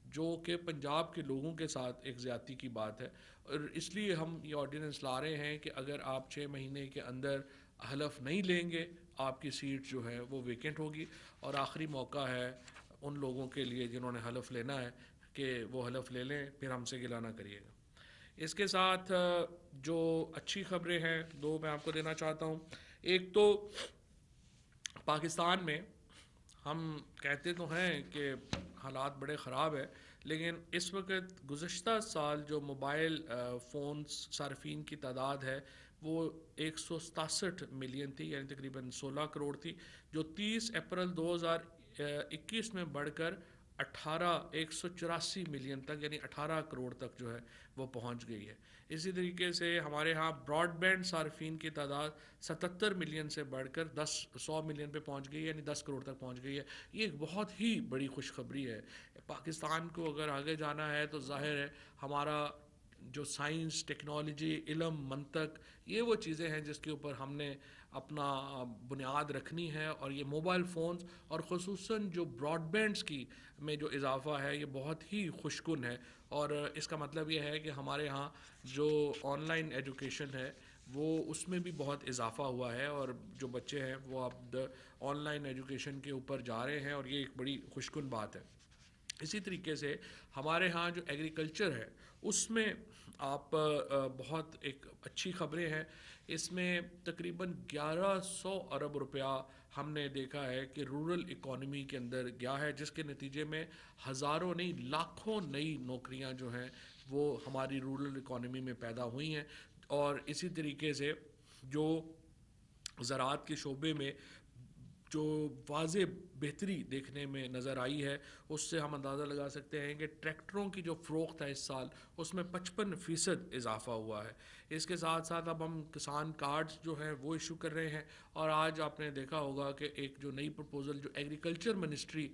جو کہ پنجاب کے لوگوں کے ساتھ ایک زیادتی کی بات ہے. اور اس لیے ہم یہ آرڈیننس لا رہے ہیں کہ اگر آپ 6 مہینے کے اندر حلف نہیں لیں گے, آپ کی سیٹ جو ہے وہ ویکنٹ ہوگی. اور آخری موقع ہے ان لوگوں کے لیے جنہوں نے حلف لینا ہے کہ وہ حلف لے لیں, پھر ہم سے گلہ نہ کریے گا. اس کے ساتھ جو اچھی خبریں ہیں 2 میں آپ کو دینا چاہتا ہوں. ایک تو پاکستان میں ہم کہتے تو ہیں کہ حالات بڑے خراب ہے, لیکن اس وقت گزشتہ سال جو موبائل فونز صارفین کی تعداد ہے وہ 167 ملین تھی, یعنی تقریباً 16 کروڑ تھی, جو 30 اپریل 2021 میں بڑھ کر 184 ملین تک, یعنی 18 کروڑ تک جو ہے وہ پہنچ گئی ہے. اسی طریقے سے ہمارے ہاں براڈ بینڈ صارفین کی تعداد 77 ملین سے بڑھ کر 100 ملین پہ پہنچ گئی ہے, یعنی 10 کروڑ تک پہنچ گئی ہے. یہ ایک بہت ہی بڑی خوشخبری ہے. پاکستان کو اگر آگے جانا ہے تو ظاہر ہے ہمارا جو سائنس, ٹیکنالوجی, علم, منطق, یہ وہ چیزیں ہیں جس کے اوپر ہم نے اپنا بنیاد رکھنی ہے. اور یہ موبائل فونز اور خصوصاً جو براڈ بینڈز کی میں جو اضافہ ہے یہ بہت ہی خوشکن ہے. اور اس کا مطلب یہ ہے کہ ہمارے ہاں جو آن لائن ایجوکیشن ہے وہ اس میں بھی بہت اضافہ ہوا ہے, اور جو بچے ہیں وہ اب آن لائن ایجوکیشن کے اوپر جا رہے ہیں, اور یہ ایک بڑی خوشکن بات ہے. اسی طریقے سے ہمارے ہاں جو ایگریکلچر ہے اس میں آپ بہت ایک اچھی خبریں ہیں. اس میں تقریباً 1100 ارب روپیہ ہم نے دیکھا ہے کہ رورل اکانومی کے اندر گیا ہے, جس کے نتیجے میں ہزاروں نہیں لاکھوں نئی نوکریاں جو ہیں وہ ہماری رورل اکانومی میں پیدا ہوئی ہیں. اور اسی طریقے سے جو زراعت کے شعبے میں جو واضح بہتری دیکھنے میں نظر آئی ہے, اس سے ہم اندازہ لگا سکتے ہیں کہ ٹریکٹروں کی جو فروخت ہے اس سال اس میں 55% اضافہ ہوا ہے. اس کے ساتھ ساتھ اب ہم کسان کارڈز جو ہیں وہ ایشو کر رہے ہیں, اور آج آپ نے دیکھا ہوگا کہ ایک جو نئی پرپوزل جو ایگریکلچر منسٹری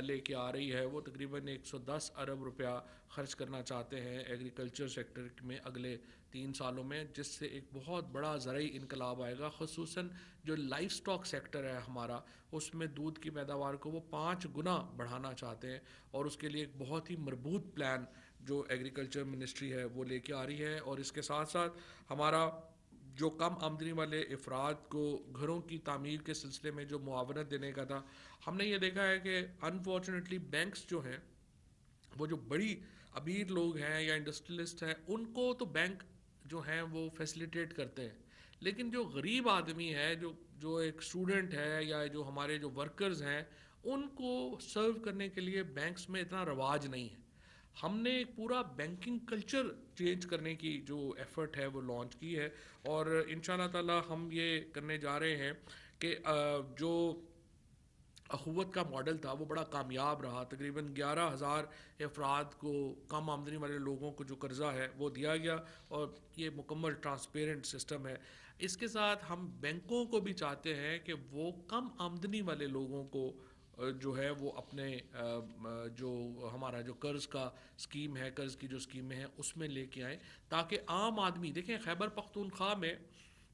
لے کے آ رہی ہے وہ تقریباً 110 ارب روپیہ خرچ کرنا چاہتے ہیں ایگریکلچر سیکٹر میں اگلے 3 سالوں میں, جس سے ایک بہت بڑا زرعی انقلاب آئے گا. خصوصاً جو لائف سٹاک سیکٹر ہے ہمارا, اس میں دودھ کی پیداوار کو وہ 5 گنا بڑھانا چاہتے ہیں, اور اس کے لیے ایک بہت ہی مربوط پلان جو ایگریکلچر منسٹری ہے وہ لے کے آ رہی ہے. اور اس کے ساتھ ساتھ ہمارا جو کم آمدنی والے افراد کو گھروں کی تعمیر کے سلسلے میں جو معاونت دینے کا تھا, ہم نے یہ دیکھا ہے کہ انفارچونیٹلی بینکس جو ہیں وہ جو بڑی امیر لوگ ہیں یا انڈسٹریلسٹ ہیں ان کو تو بینک جو ہیں وہ فیسیلیٹیٹ کرتے ہیں, لیکن جو غریب آدمی ہے, جو ایک اسٹوڈنٹ ہے یا جو ہمارے جو ورکرز ہیں, ان کو سرو کرنے کے لیے بینکس میں اتنا رواج نہیں ہے. ہم نے ایک پورا بینکنگ کلچر چینج کرنے کی جو ایفرٹ ہے وہ لانچ کی ہے, اور انشاءاللہ تعالی ہم یہ کرنے جا رہے ہیں کہ جو اخوت کا ماڈل تھا وہ بڑا کامیاب رہا. تقریباً 11,000 افراد کو, کم آمدنی والے لوگوں کو جو قرضہ ہے وہ دیا گیا, اور یہ مکمل ٹرانسپیرنٹ سسٹم ہے. اس کے ساتھ ہم بینکوں کو بھی چاہتے ہیں کہ وہ کم آمدنی والے لوگوں کو جو ہے وہ اپنے جو ہمارا جو قرض کا اسکیم ہے, قرض کی جو اسکیمیں ہیں اس میں لے کے آئیں, تاکہ عام آدمی دیکھیں. خیبر پختونخوا میں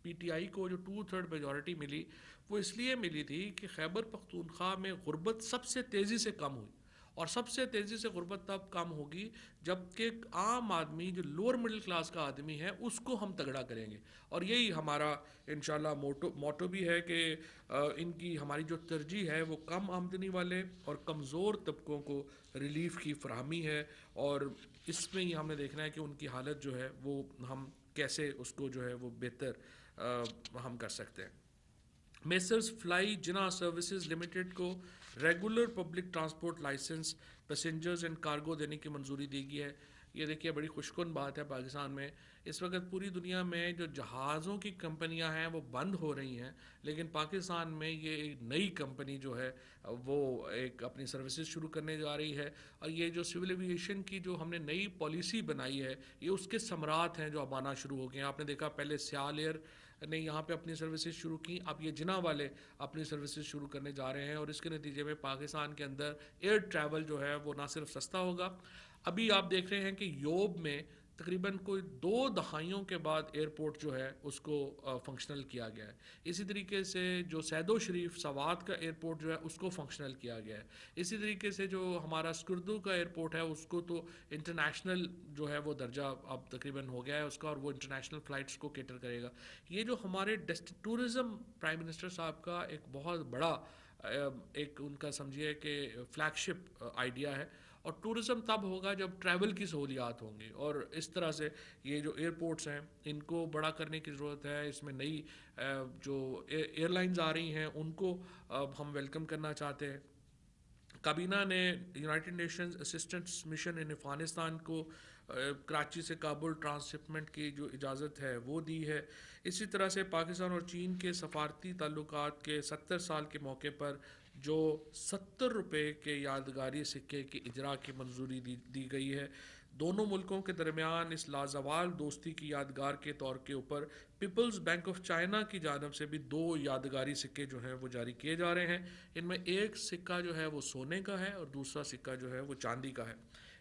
پی ٹی آئی کو جو 2/3 میجورٹی ملی وہ اس لیے ملی تھی کہ خیبر پختونخوا میں غربت سب سے تیزی سے کم ہوئی, اور سب سے تیزی سے غربت تب کم ہوگی جب کہ عام آدمی جو لوور مڈل کلاس کا آدمی ہے اس کو ہم تگڑا کریں گے. اور یہی ہمارا انشاءاللہ موٹو بھی ہے کہ ان کی ہماری جو ترجیح ہے وہ کم آمدنی والے اور کمزور طبقوں کو ریلیف کی فراہمی ہے, اور اس میں ہی ہم نے دیکھنا ہے کہ ان کی حالت جو ہے وہ ہم کیسے اس کو جو ہے وہ بہتر ہم کر سکتے ہیں. Messrs fly Jinnah services limited کو regular public transport license passengers and cargo دینے کی منظوری دی گئی ہے. یہ دیکھیے بڑی خوشکن بات ہے. پاکستان میں اس وقت پوری دنیا میں جو جہازوں کی کمپنیاں ہیں وہ بند ہو رہی ہیں, لیکن پاکستان میں یہ ایک نئی کمپنی جو ہے وہ ایک اپنی سروسز شروع کرنے جا رہی ہے. اور یہ جو سول ایویشن کی جو ہم نے نئی پالیسی بنائی ہے یہ اس کے ثمرات ہیں جو اب آنا شروع ہو گئے ہیں. آپ نے دیکھا پہلے سیال ایئر نے یہاں پہ اپنی سروسز شروع کی، اب یہ جناح والے اپنی سروسز شروع کرنے جا رہے ہیں، اور اس کے نتیجے میں پاکستان کے اندر ایئر ٹریول جو ہے وہ نہ صرف سستا ہوگا، ابھی آپ دیکھ رہے ہیں کہ یوب میں تقریباً کوئی 2 دہائیوں کے بعد ایئرپورٹ جو ہے اس کو فنکشنل کیا گیا ہے. اسی طریقے سے جو سیدو شریف سوات کا ایئرپورٹ جو ہے اس کو فنکشنل کیا گیا ہے. اسی طریقے سے جو ہمارا اسکردو کا ایئرپورٹ ہے اس کو تو انٹرنیشنل جو ہے وہ درجہ اب تقریباً ہو گیا ہے اس کا، اور وہ انٹرنیشنل فلائٹس کو کیٹر کرے گا. یہ جو ہمارے ٹورزم پرائم منسٹر صاحب کا ایک بہت بڑا ایک ان کا سمجھیے کہ فلیگ شپ آئیڈیا ہے، اور ٹورزم تب ہوگا جب ٹریول کی سہولیات ہوں گی، اور اس طرح سے یہ جو ایئرپورٹس ہیں ان کو بڑا کرنے کی ضرورت ہے. اس میں نئی جو ایئر لائنز آ رہی ہیں ان کو ہم ویلکم کرنا چاہتے ہیں. کابینہ نے یونائٹڈ نیشنز اسسٹنس مشن ان افغانستان کو کراچی سے کابل ٹرانسشپمنٹ کی جو اجازت ہے وہ دی ہے. اسی طرح سے پاکستان اور چین کے سفارتی تعلقات کے 70 سال کے موقع پر جو 70 روپے کے یادگاری سکے کی اجرا کی منظوری دی گئی ہے. دونوں ملکوں کے درمیان اس لازوال دوستی کی یادگار کے طور کے اوپر پیپلز بینک آف چائنا کی جانب سے بھی 2 یادگاری سکے جو ہیں وہ جاری کیے جا رہے ہیں. ان میں ایک سکہ جو ہے وہ سونے کا ہے اور دوسرا سکہ جو ہے وہ چاندی کا ہے.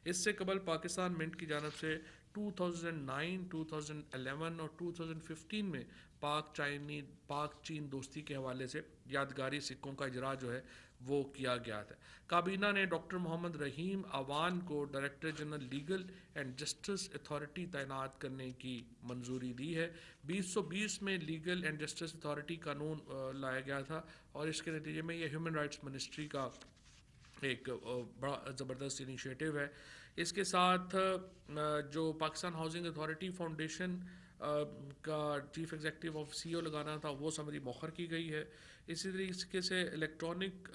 اس سے قبل پاکستان منٹ کی جانب سے 2009، 2011 اور 2015 میں پاک چین دوستی کے حوالے سے یادگاری سکوں کا اجرا جو ہے وہ کیا گیا تھا. کابینہ نے ڈاکٹر محمد رحیم عوان کو director general legal and justice authority تعینات کرنے کی منظوری دی ہے. 2020 میں لیگل اینڈ جسٹس اتھارٹی قانون لایا گیا تھا، اور اس کے نتیجے میں یہ ہیومن رائٹس منسٹری کا ایک بڑا زبردست انیشیٹو ہے. اس کے ساتھ جو پاکستان ہاؤسنگ اتھارٹی فاؤنڈیشن کا چیف ایگزیکٹو آف سی او لگانا تھا وہ سمری مؤخر کی گئی ہے. اسی طریقے سے الیکٹرانک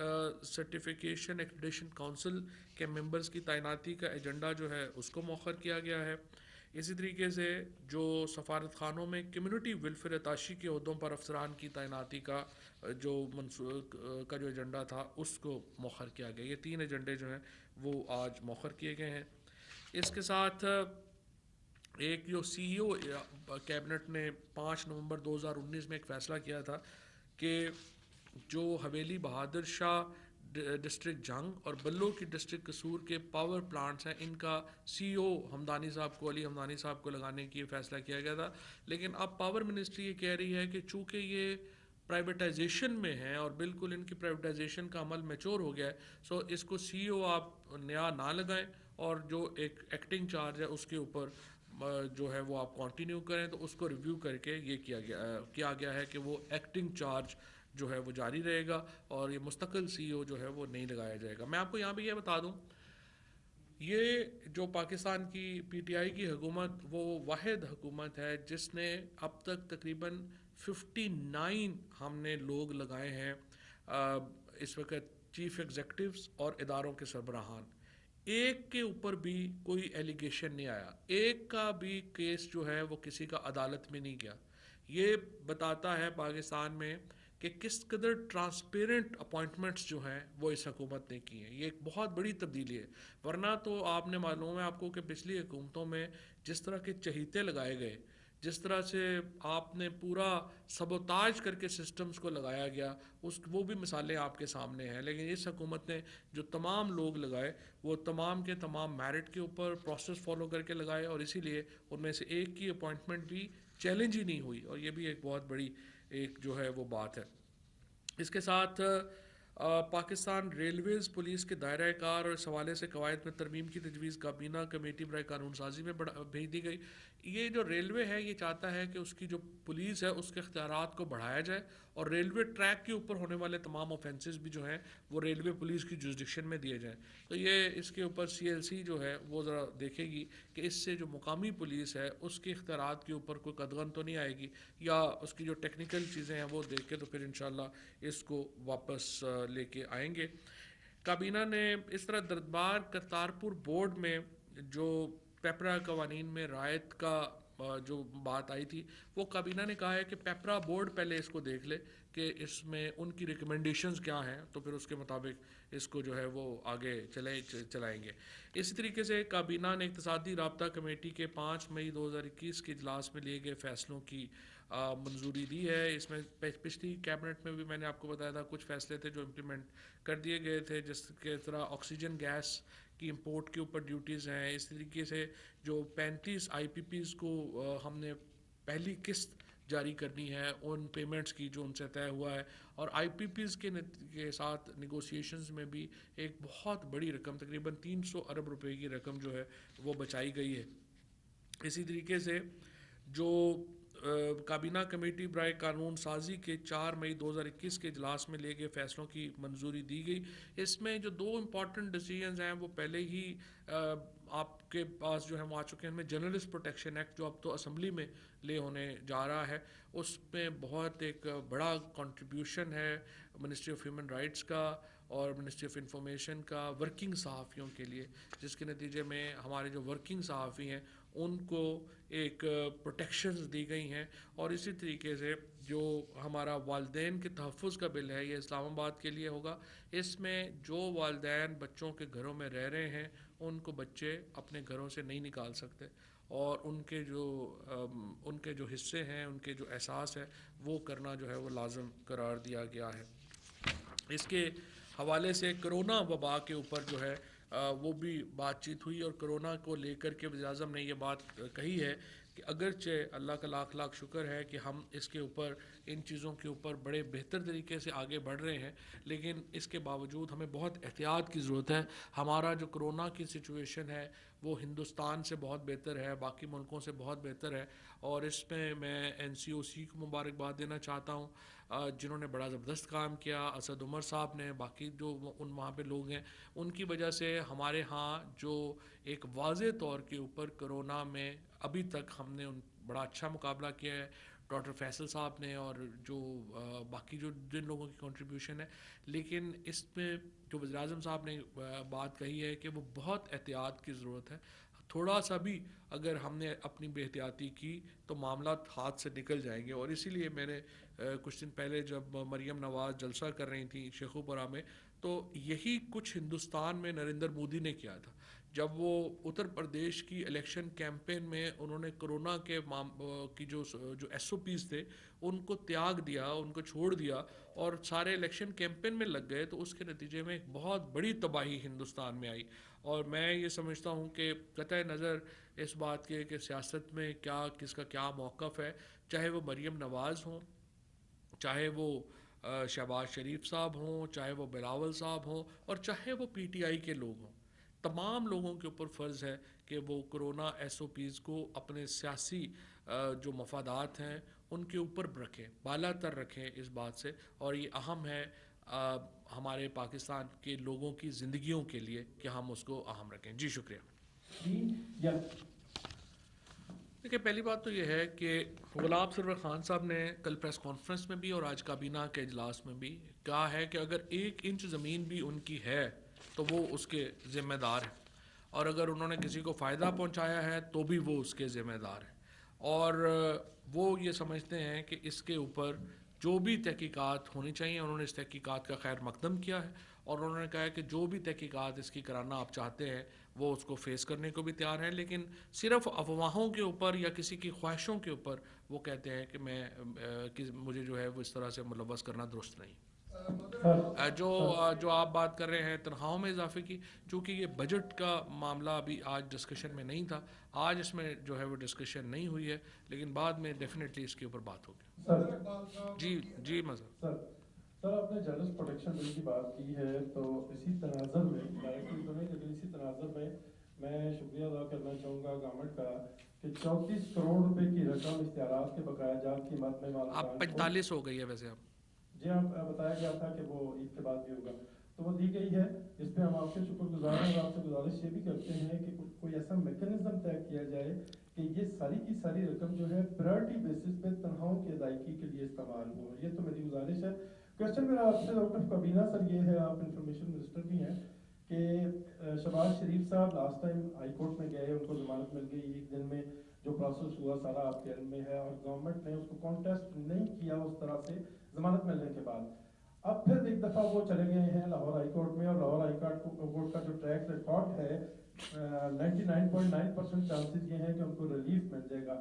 سرٹیفیکیشن ایکریڈیشن کونسل کے ممبرز کی تعیناتی کا ایجنڈا جو ہے اس کو مؤخر کیا گیا ہے. اسی طریقے سے جو سفارت خانوں میں کمیونٹی ویلفیئر عطاشی کے عہدوں پر افسران کی تعیناتی کا جو ایجنڈا تھا اس کو مؤخر کیا گیا. یہ 3 ایجنڈے جو ہیں وہ آج مؤخر کیے گئے ہیں. اس کے ساتھ ایک جو سی ای او کیبنٹ نے 5 نومبر 2019 میں ایک فیصلہ کیا تھا کہ جو حویلی بہادر شاہ ڈسٹرکٹ جنگ اور بلو کی ڈسٹرکٹ قصور کے پاور پلانٹس ہیں ان کا سی او ہمدانی صاحب کو علی ہمدانی صاحب کو لگانے کی فیصلہ کیا گیا تھا. لیکن اب پاور منسٹری یہ کہہ رہی ہے کہ چونکہ یہ پرائیویٹائزیشن میں ہیں اور بالکل ان کی پرائیویٹائزیشن کا عمل میچور ہو گیا ہے، سو اس کو سی او آپ نیا نہ لگائیں، اور جو ایک ایکٹنگ چارج ہے اس کے اوپر جو ہے وہ آپ کنٹینیو کریں. تو اس کو ریویو کر کے یہ کیا گیا ہے کہ وہ ایکٹنگ چارج جو ہے وہ جاری رہے گا، اور یہ مستقل سی او جو ہے وہ نہیں لگایا جائے گا. میں آپ کو یہاں بھی یہ بتا دوں، یہ جو پاکستان کی پی ٹی آئی کی حکومت وہ واحد حکومت ہے جس نے اب تک تقریباً 59 ہم نے لوگ لگائے ہیں اس وقت چیف ایگزیکٹوز اور اداروں کے سربراہان. ایک کے اوپر بھی کوئی ایلیگیشن نہیں آیا، ایک کا بھی کیس جو ہے وہ کسی کا عدالت میں نہیں گیا. یہ بتاتا ہے پاکستان میں کہ کس قدر ٹرانسپیرنٹ اپوائنٹمنٹس جو ہیں وہ اس حکومت نے کی ہیں. یہ ایک بہت بڑی تبدیلی ہے. ورنہ تو آپ نے معلوم ہے آپ کو کہ پچھلی حکومتوں میں جس طرح کے چہیتے لگائے گئے، جس طرح سے آپ نے پورا سبوتاج کر کے سسٹمز کو لگایا گیا، وہ بھی مثالیں آپ کے سامنے ہیں. لیکن اس حکومت نے جو تمام لوگ لگائے وہ تمام کے تمام میرٹ کے اوپر پروسیس فالو کر کے لگائے، اور اسی لیے ان میں سے ایک کی اپوائنٹمنٹ بھی چیلنج ہی نہیں ہوئی، اور یہ بھی ایک بہت بڑی ایک جو ہے وہ بات ہے. اس کے ساتھ پاکستان ریلویز پولیس کے دائرہ کار اور اس حوالے سے قواعد میں ترمیم کی تجویز کابینہ کمیٹی برائے قانون سازی میں بھیج دی گئی. یہ جو ریلوے ہے یہ چاہتا ہے کہ اس کی جو پولیس ہے اس کے اختیارات کو بڑھایا جائے، اور ریلوے ٹریک کے اوپر ہونے والے تمام آفینسز بھی جو ہیں وہ ریلوے پولیس کی جورسڈکشن میں دیے جائیں. تو یہ اس کے اوپر سی ایل سی جو ہے وہ ذرا دیکھے گی کہ اس سے جو مقامی پولیس ہے اس کے اختیارات کے اوپر کوئی قدغن تو نہیں آئے گی، یا اس کی جو ٹیکنیکل چیزیں ہیں وہ دیکھ کے تو پھر انشاءاللہ اس کو واپس لے کے آئیں گے. کابینہ نے اس طرح دربار کرتارپور بورڈ میں جو پیپرا قوانین میں رعایت کا جو بات آئی تھی، وہ کابینہ نے کہا ہے کہ پیپرا بورڈ پہلے اس کو دیکھ لے کہ اس میں ان کی ریکمنڈیشنز کیا ہیں، تو پھر اس کے مطابق اس کو جو ہے وہ آگے چلائیں گے. اسی طریقے سے کابینہ نے اقتصادی رابطہ کمیٹی کے 5 مئی 2021 کے اجلاس میں لیے گئے فیصلوں کی منظوری دی ہے. اس میں پچھلی کیبنٹ میں بھی میں نے آپ کو بتایا تھا کچھ فیصلے تھے جو امپلیمنٹ کر دیے گئے تھے, جس کے طرح آکسیجن گیس کی امپورٹ کے اوپر ڈیوٹیز ہیں. اس طریقے سے جو 35 آئی پی پیز کو ہم نے پہلی قسط جاری کرنی ہے ان پیمنٹس کی جو ان سے طے ہوا ہے, اور آئی پی پیز کے ساتھ نیگوسیشنز میں بھی ایک بہت بڑی رقم تقریباً 300 ارب روپے کی رقم جو ہے وہ بچائی گئی ہے. اسی طریقے سے جو کابینہ کمیٹی برائے قانون سازی کے 4 مئی 2021 کے اجلاس میں لے گئے فیصلوں کی منظوری دی گئی. اس میں جو 2 امپورٹنٹ ڈیسیژنز ہیں وہ پہلے ہی آپ کے پاس جو ہے وہ آ چکے ہیں. ان میں جرنلسٹ پروٹیکشن ایکٹ جو اب تو اسمبلی میں لے ہونے جا رہا ہے, اس میں بہت ایک بڑا کنٹریبیوشن ہے منسٹری آف ہیومن رائٹس کا اور منسٹری آف انفارمیشن کا ورکنگ صحافیوں کے لیے, جس کے نتیجے میں ہمارے جو ورکنگ صحافی ہیں ان کو ایک پروٹیکشنز دی گئی ہیں. اور اسی طریقے سے جو ہمارا والدین کے تحفظ کا بل ہے یہ اسلام آباد کے لیے ہوگا. اس میں جو والدین بچوں کے گھروں میں رہ رہے ہیں ان کو بچے اپنے گھروں سے نہیں نکال سکتے, اور ان کے جو حصے ہیں, ان کے جو احساس ہے وہ کرنا جو ہے وہ لازم قرار دیا گیا ہے. اس کے حوالے سے کرونا وبا کے اوپر جو ہے وہ بھی بات چیت ہوئی, اور کرونا کو لے کر کے وزیر اعظم نے یہ بات کہی ہے کہ اگرچہ اللہ کا لاکھ لاکھ شکر ہے کہ ہم اس کے اوپر ان چیزوں کے اوپر بڑے بہتر طریقے سے آگے بڑھ رہے ہیں, لیکن اس کے باوجود ہمیں بہت احتیاط کی ضرورت ہے. ہمارا جو کرونا کی سچویشن ہے وہ ہندوستان سے بہت بہتر ہے, باقی ملکوں سے بہت بہتر ہے, اور اس میں این سی او سی کو مبارکباد دینا چاہتا ہوں جنہوں نے بڑا زبردست کام کیا. اسد عمر صاحب نے, باقی جو وہاں پہ لوگ ہیں, ان کی وجہ سے ہمارے ہاں جو ایک واضح طور کے اوپر کرونا میں ابھی تک ہم نے بڑا اچھا مقابلہ کیا ہے ڈاکٹر فیصل صاحب نے, اور جو باقی جو جن لوگوں کی کنٹریبیوشن ہے. لیکن اس میں جو وزیر اعظم صاحب نے بات کہی ہے کہ وہ بہت احتیاط کی ضرورت ہے. تھوڑا سا بھی اگر ہم نے اپنی بے احتیاطی کی تو معاملات ہاتھ سے نکل جائیں گے. اور اسی لیے میں نے کچھ دن پہلے جب مریم نواز جلسہ کر رہی تھیں شیخوپورہ میں, تو یہی کچھ ہندوستان میں نریندر مودی نے کیا تھا جب وہ اتر پردیش کی الیکشن کیمپین میں انہوں نے کرونا کے کی جو ایس او پیز تھے ان کو تیاگ دیا, ان کو چھوڑ دیا اور سارے الیکشن کیمپین میں لگ گئے. تو اس کے نتیجے میں ایک بہت بڑی تباہی ہندوستان میں آئی, اور میں یہ سمجھتا ہوں کہ قطع نظر اس بات کے کہ سیاست میں کس کا کیا موقف ہے, چاہے وہ مریم نواز ہوں, چاہے وہ شہباز شریف صاحب ہوں, چاہے وہ بلاول صاحب ہوں, اور چاہے وہ پی ٹی آئی کے لوگ ہوں, تمام لوگوں کے اوپر فرض ہے کہ وہ کرونا ایس او پیز کو اپنے سیاسی جو مفادات ہیں ان کے اوپر رکھیں, بالا تر رکھیں اس بات سے. اور یہ اہم ہے ہمارے پاکستان کے لوگوں کی زندگیوں کے لیے کہ ہم اس کو اہم رکھیں. جی شکریہ. دیکھیے, پہلی بات تو یہ ہے کہ گلاب سرور خان صاحب نے کل پریس کانفرنس میں بھی اور آج کابینہ کے اجلاس میں بھی کہا ہے کہ اگر 1 انچ زمین بھی ان کی ہے تو وہ اس کے ذمہ دار ہیں, اور اگر انہوں نے کسی کو فائدہ پہنچایا ہے تو بھی وہ اس کے ذمہ دار ہیں. اور وہ یہ سمجھتے ہیں کہ اس کے اوپر جو بھی تحقیقات ہونی چاہیے انہوں نے اس تحقیقات کا خیر مقدم کیا ہے, اور انہوں نے کہا ہے کہ جو بھی تحقیقات اس کی کرانا آپ چاہتے ہیں وہ اس کو فیس کرنے کو بھی تیار ہیں, لیکن صرف افواہوں کے اوپر یا کسی کی خواہشوں کے اوپر وہ کہتے ہیں کہ مجھے جو ہے وہ اس طرح سے ملوث کرنا درست نہیں. جو آپ بات کر رہے ہیں تنخواہوں میں اضافے کی, چونکہ یہ بجٹ کا معاملہ ابھی آج ڈسکشن میں نہیں تھا, آج اس میں جو ہے وہ ڈسکشن نہیں ہوئی ہے, لیکن بعد میں ڈیفینیٹلی اس کے اوپر بات ہوگی. جی مذہب سر آپ نے جرنلسٹ پروٹیکشن بل کی بات کی ہے, تو اسی تناظر میں ڈائریکٹلی تو نہیں لیکن اسی تناظر میں شکریہ ادا کرنا چاہوں گا گورنمنٹ کا کہ 34 کروڑ روپے کی رقم اشتہارات کے بقایا جات کی مد میں آپ مالکان کو 45 ہو گئی ہے ویسے اب. جی ہاں, بتایا گیا تھا کہ وہ عید کے بعد بھی ہوگا, تو وہ دی گئی ہے. اس پہ ہم آپ کے شکر گزار ہیں, اور آپ سے گزارش یہ بھی کرتے ہیں کہ کوئی ایسا میکینزم طے کیا جائے کہ یہ ساری کی ساری رقم جو ہے پرائرٹی بیسس پہ تنخواہوں کی ادائیگی کے لیے استعمال ہو. یہ تو میری گزارش ہے. کوشچن میرا آپ سے ڈاکٹر کابینہ سر یہ ہے, آپ انفارمیشن منسٹر بھی ہیں, کہ شہباز شریف صاحب لاسٹ ٹائم ہائی کورٹ میں گئے, ان کو ضمانت مل گئی 1 دن میں, جو پروسیس ہوا سارا آپ کے علم میں ہے, اور گورنمنٹ نے اس کو کانٹیسٹ نہیں کیا اس طرح سے ضمانت ملنے کے بعد. اب پھر ایک دفعہ وہ چلے گئے ہیں لاہور ہائی کورٹ میں, اور لاہور ہائی کورٹ کا جو ٹریک ریکارڈ ہے 99.9% چانسز یہ ہیں کہ ان کو ریلیف مل جائے گا.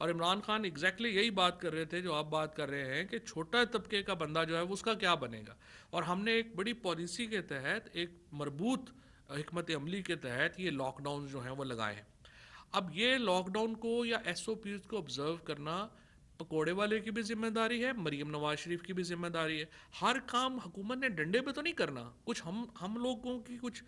اور عمران خان ایگزیکٹلی یہی بات کر رہے تھے جو آپ بات کر رہے ہیں کہ چھوٹا طبقے کا بندہ جو ہے وہ اس کا کیا بنے گا. اور ہم نے ایک بڑی پالیسی کے تحت ایک مربوط حکمت عملی کے تحت یہ لاک ڈاؤن جو ہیں وہ لگائے ہیں. اب یہ لاک ڈاؤن کو یا ایس او پیز کو آبزرو کرنا پکوڑے والے کی بھی ذمہ داری ہے, مریم نواز شریف کی بھی ذمہ داری ہے. ہر کام حکومت نے ڈنڈے پہ تو نہیں کرنا, کچھ ہم لوگوں کی کچھ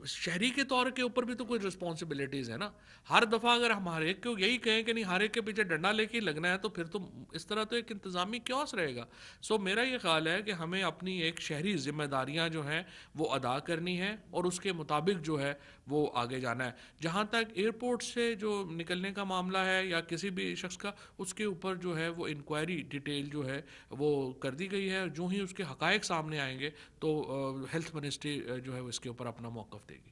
شہری کے طور کے اوپر بھی تو کوئی رسپانسبلٹیز ہے نا. ہر دفعہ اگر ہم ہر ایک کو یہی کہیں کہ نہیں ہر ایک کے پیچھے ڈنڈا لے کے ہی لگنا ہے تو پھر تو اس طرح تو ایک انتظامی کیوس رہے گا. سو میرا یہ خیال ہے کہ ہمیں اپنی ایک شہری ذمہ داریاں جو ہیں وہ ادا کرنی ہیں اور اس کے مطابق جو ہے وہ آگے جانا ہے. جہاں تک ایئرپورٹ سے جو نکلنے کا معاملہ ہے یا کسی بھی شخص کا, اس کے اوپر جو ہے وہ انکوائری ڈیٹیل جو ہے وہ کر دی گئی ہے. جو ہی اس کے حقائق سامنے آئیں گے تو ہیلتھ منسٹری جو ہے وہ اس کے اوپر اپنا موقف دے گی.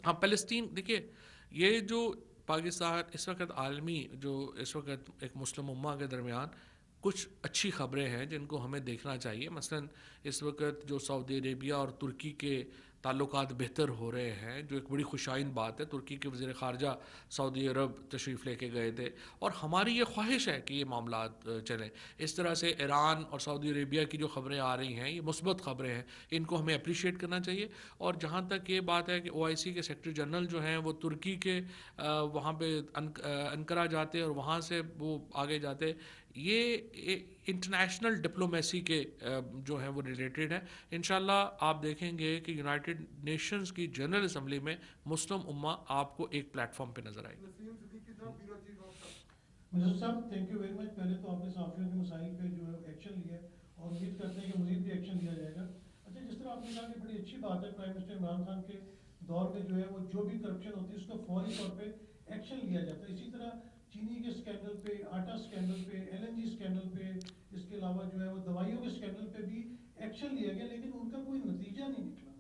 ہاں فلسطین دیکھیے, یہ جو پاکستان اس وقت عالمی جو اس وقت ایک مسلم امہ کے درمیان کچھ اچھی خبریں ہیں جن کو ہمیں دیکھنا چاہیے. مثلا اس وقت جو سعودی عربیہ اور ترکی کے تعلقات بہتر ہو رہے ہیں, جو ایک بڑی خوشائن بات ہے. ترکی کے وزیر خارجہ سعودی عرب تشریف لے کے گئے تھے اور ہماری یہ خواہش ہے کہ یہ معاملات چلیں. اس طرح سے ایران اور سعودی عربیہ کی جو خبریں آ رہی ہیں یہ مثبت خبریں ہیں, ان کو ہمیں اپریشیٹ کرنا چاہیے. اور جہاں تک یہ بات ہے کہ او آئی سی کے سیکرٹری جنرل جو ہیں وہ ترکی کے وہاں پہ انقرہ جاتے اور وہاں سے وہ آگے جاتے, یہ انٹرنیشنل ڈپلومیسی کے جو ہیں وہ ریلیٹڈ ہیں. انشاءاللہ آپ دیکھیں گے کہ یونائٹڈ نیشنز کی جنرل اسمبلی میں مسلم امہ آپ کو ایک پلیٹ فارم پہ نظر آئے گی. منسٹر صاحب تھینک یو ویری مچ. پہلے تو آپ نے صحافیوں کے مسائل پہ جو ہے ایکشن لیا اور امید کرتے ہیں کہ مزید بھی ایکشن لیا جائے گا. اچھا, جس طرح آپ نے کہا کہ بڑی اچھی بات ہے پرائم منسٹر عمران خان کے دور میں جو ہے وہ جو بھی کرپشن ہوتی ہے اس کا فوری طور پہ ایکشن لیا جاتا ہے. اسی طرح چینی کے اسکینڈل پہ, آٹا اسکینڈل پہ, ایل این جی اسکینڈل پہ, اس کے علاوہ جو ہے وہ دوائیوں کے اسکینڈل پہ بھی ایکشن لیا گیا, لیکن ان کا کوئی نتیجہ نہیں نکلا.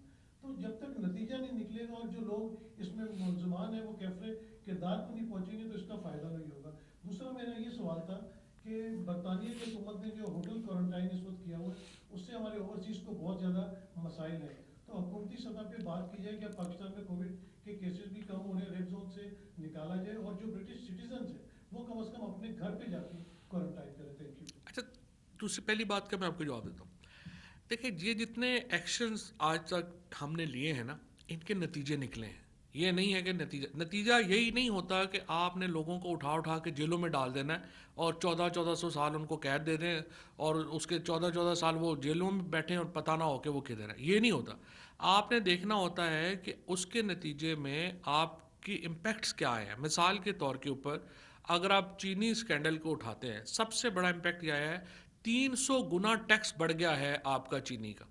تو جب تک نتیجہ نہیں نکلے گا اور جو لوگ اس میں ملزمان ہیں وہ کیفرے کردار کو نہیں پہنچیں گے تو اس کا فائدہ نہیں ہوگا. دوسرا میرا یہ سوال تھا کہ برطانیہ کی حکومت نے جو ہوٹل کوارنٹائن اس وقت کیا ہوا ہے اس سے ہمارے اوورسیز کو بہت زیادہ مسائل ہیں. تو حکومتی سطح پہ بات کی جائے کہ پاکستان میں کووڈ کے کیسز بھی کم, انہیں ریڈ زون سے نکالا جائے اور جو برٹش سٹیزنز ہیں وہ کم از کم اپنے گھر پہ جا کے کوارنٹائن کریں. Thank you. اچھا, دوسری پہلی بات کا میں آپ کو جواب دیتا ہوں. دیکھیں یہ جتنے ایکشنز آج تک ہم نے لیے ہیں نا ان کے نتیجے نکلے ہیں. یہ نہیں ہے کہ نتیجہ یہی نہیں ہوتا کہ آپ نے لوگوں کو اٹھا کے جیلوں میں ڈال دینا ہے اور 1400 سال ان کو قید دے دیں اور اس کے 14 سال وہ جیلوں میں بیٹھیں اور پتہ نہ ہو کہ وہ کدھر ہے. یہ نہیں ہوتا. آپ نے دیکھنا ہوتا ہے کہ اس کے نتیجے میں آپ کی امپیکٹس کیا ہیں. مثال کے طور کے اوپر اگر آپ چینی اسکینڈل کو اٹھاتے ہیں, سب سے بڑا امپیکٹ یہ ہے 300 گنا ٹیکس بڑھ گیا ہے آپ کا چینی کا.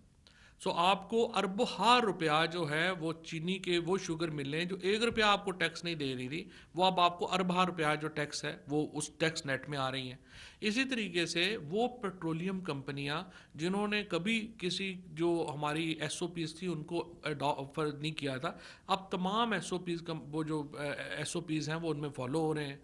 سو آپ کو اربوں ہار روپیہ جو ہے وہ چینی کے وہ شوگر ملیں جو 1 روپیہ آپ کو ٹیکس نہیں دے رہی تھی, وہ اب آپ کو ارب ہار روپیہ جو ٹیکس ہے وہ اس ٹیکس نیٹ میں آ رہی ہیں. اسی طریقے سے وہ پیٹرولیم کمپنیاں جنہوں نے کبھی کسی جو ہماری ایس او پیز تھی ان کو آفر نہیں کیا تھا, اب تمام ایس او پیز وہ جو ایس او پیز ہیں وہ ان میں فالو ہو رہے ہیں.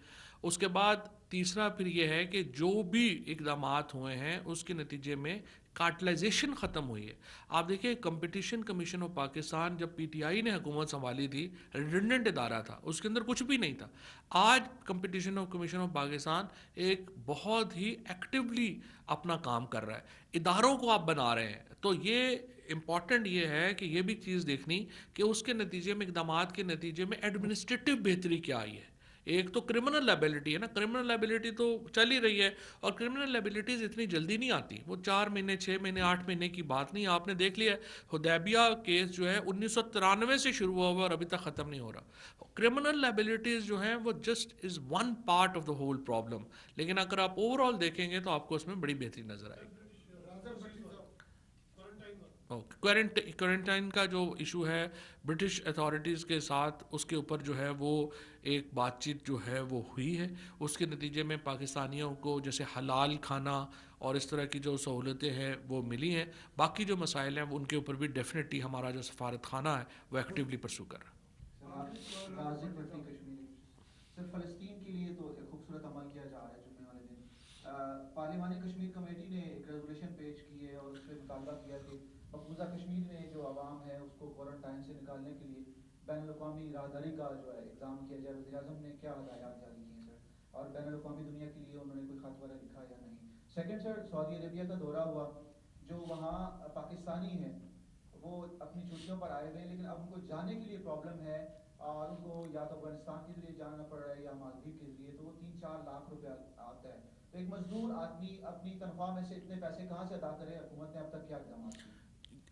اس کے بعد تیسرا پھر یہ ہے کہ جو بھی اقدامات ہوئے ہیں اس کے نتیجے میں کارٹلائزیشن ختم ہوئی ہے. آپ دیکھیں کمپٹیشن کمیشن آف پاکستان جب پی ٹی آئی نے حکومت سنبھالی تھی ریڈنڈنٹ ادارہ تھا, اس کے اندر کچھ بھی نہیں تھا. آج کمپٹیشن کمیشن آف پاکستان ایک بہت ہی ایکٹیولی اپنا کام کر رہا ہے, اداروں کو آپ بنا رہے ہیں. تو یہ امپورٹنٹ یہ ہے کہ یہ بھی چیز دیکھنی کہ اس کے نتیجے میں اقدامات کے نتیجے میں ایڈمنسٹریٹو بہتری کیا آئی ہے. ایک تو کرمنل لائبلٹی ہے نا, کرمنل لائبلٹی تو چل ہی رہی ہے اور کرمنل لائبلٹیز اتنی جلدی نہیں آتی, وہ 4 مہینے 6 مہینے 8 مہینے کی بات نہیں. آپ نے دیکھ لیا حدیبیہ کیس جو ہے 1993 سے شروع ہوا ہوا اور ابھی تک ختم نہیں ہو رہا. کرمنل لائبلٹیز جو ہیں وہ just is one part of the whole problem, لیکن اگر آپ اوور آل دیکھیں گے تو آپ کو اس میں بڑی بہتری نظر آئے گی. کوارنٹائن کا جو ایشو ہے برٹش اتھارٹیز کے ساتھ, اس کے اوپر جو ہے وہ ایک بات چیت جو ہے وہ ہوئی ہے. اس کے نتیجے میں پاکستانیوں کو جیسے حلال کھانا اور اس طرح کی جو سہولتیں ہیں وہ ملی ہیں. باقی جو مسائل ہیں وہ ان کے اوپر بھی ڈیفینیٹلی ہمارا جو سفارت خانہ ہے وہ ایکٹیولی پرسو کر رہا ہے. سر فلسطین کے لیے تو ایک خوبصورت عمل کیا جا رہا ہے جمعے والے دن. پارلیمانی کشمیر کمیٹی نے ایک ریزولوشن پیش کی ہے اور اس میں مطالبہ کیا کہ مقبوضہ کشمیر میں جو عوام ہے اس کو کوارنٹائن سے نکالنے کے لیے بین الاقوامی راہداری کا جو ہے اقدام کیا جائے. وزیر اعظم نے کیا ہدایات جاری کی ہیں سر؟ اور بین الاقوامی دنیا کے لیے انہوں نے کوئی خط وغیرہ لکھا یا نہیں. سیکنڈ سر، سعودی عربیہ کا دورہ ہوا، جو وہاں پاکستانی ہیں وہ اپنی چھٹیوں پر آئے ہوئے ہیں، لیکن اب ان کو جانے کے لیے پرابلم ہے اور ان کو یا تو افغانستان کے ذریعے جانا پڑ رہا ہے یا مالدیپ کے ذریعے، تو وہ 3-4 لاکھ روپیہ آتا ہے. تو ایک مزدور آدمی اپنی تنخواہ میں سے اتنے پیسے کہاں سے ادا کرے؟ حکومت نے اب تک کیا اقدامات کیے؟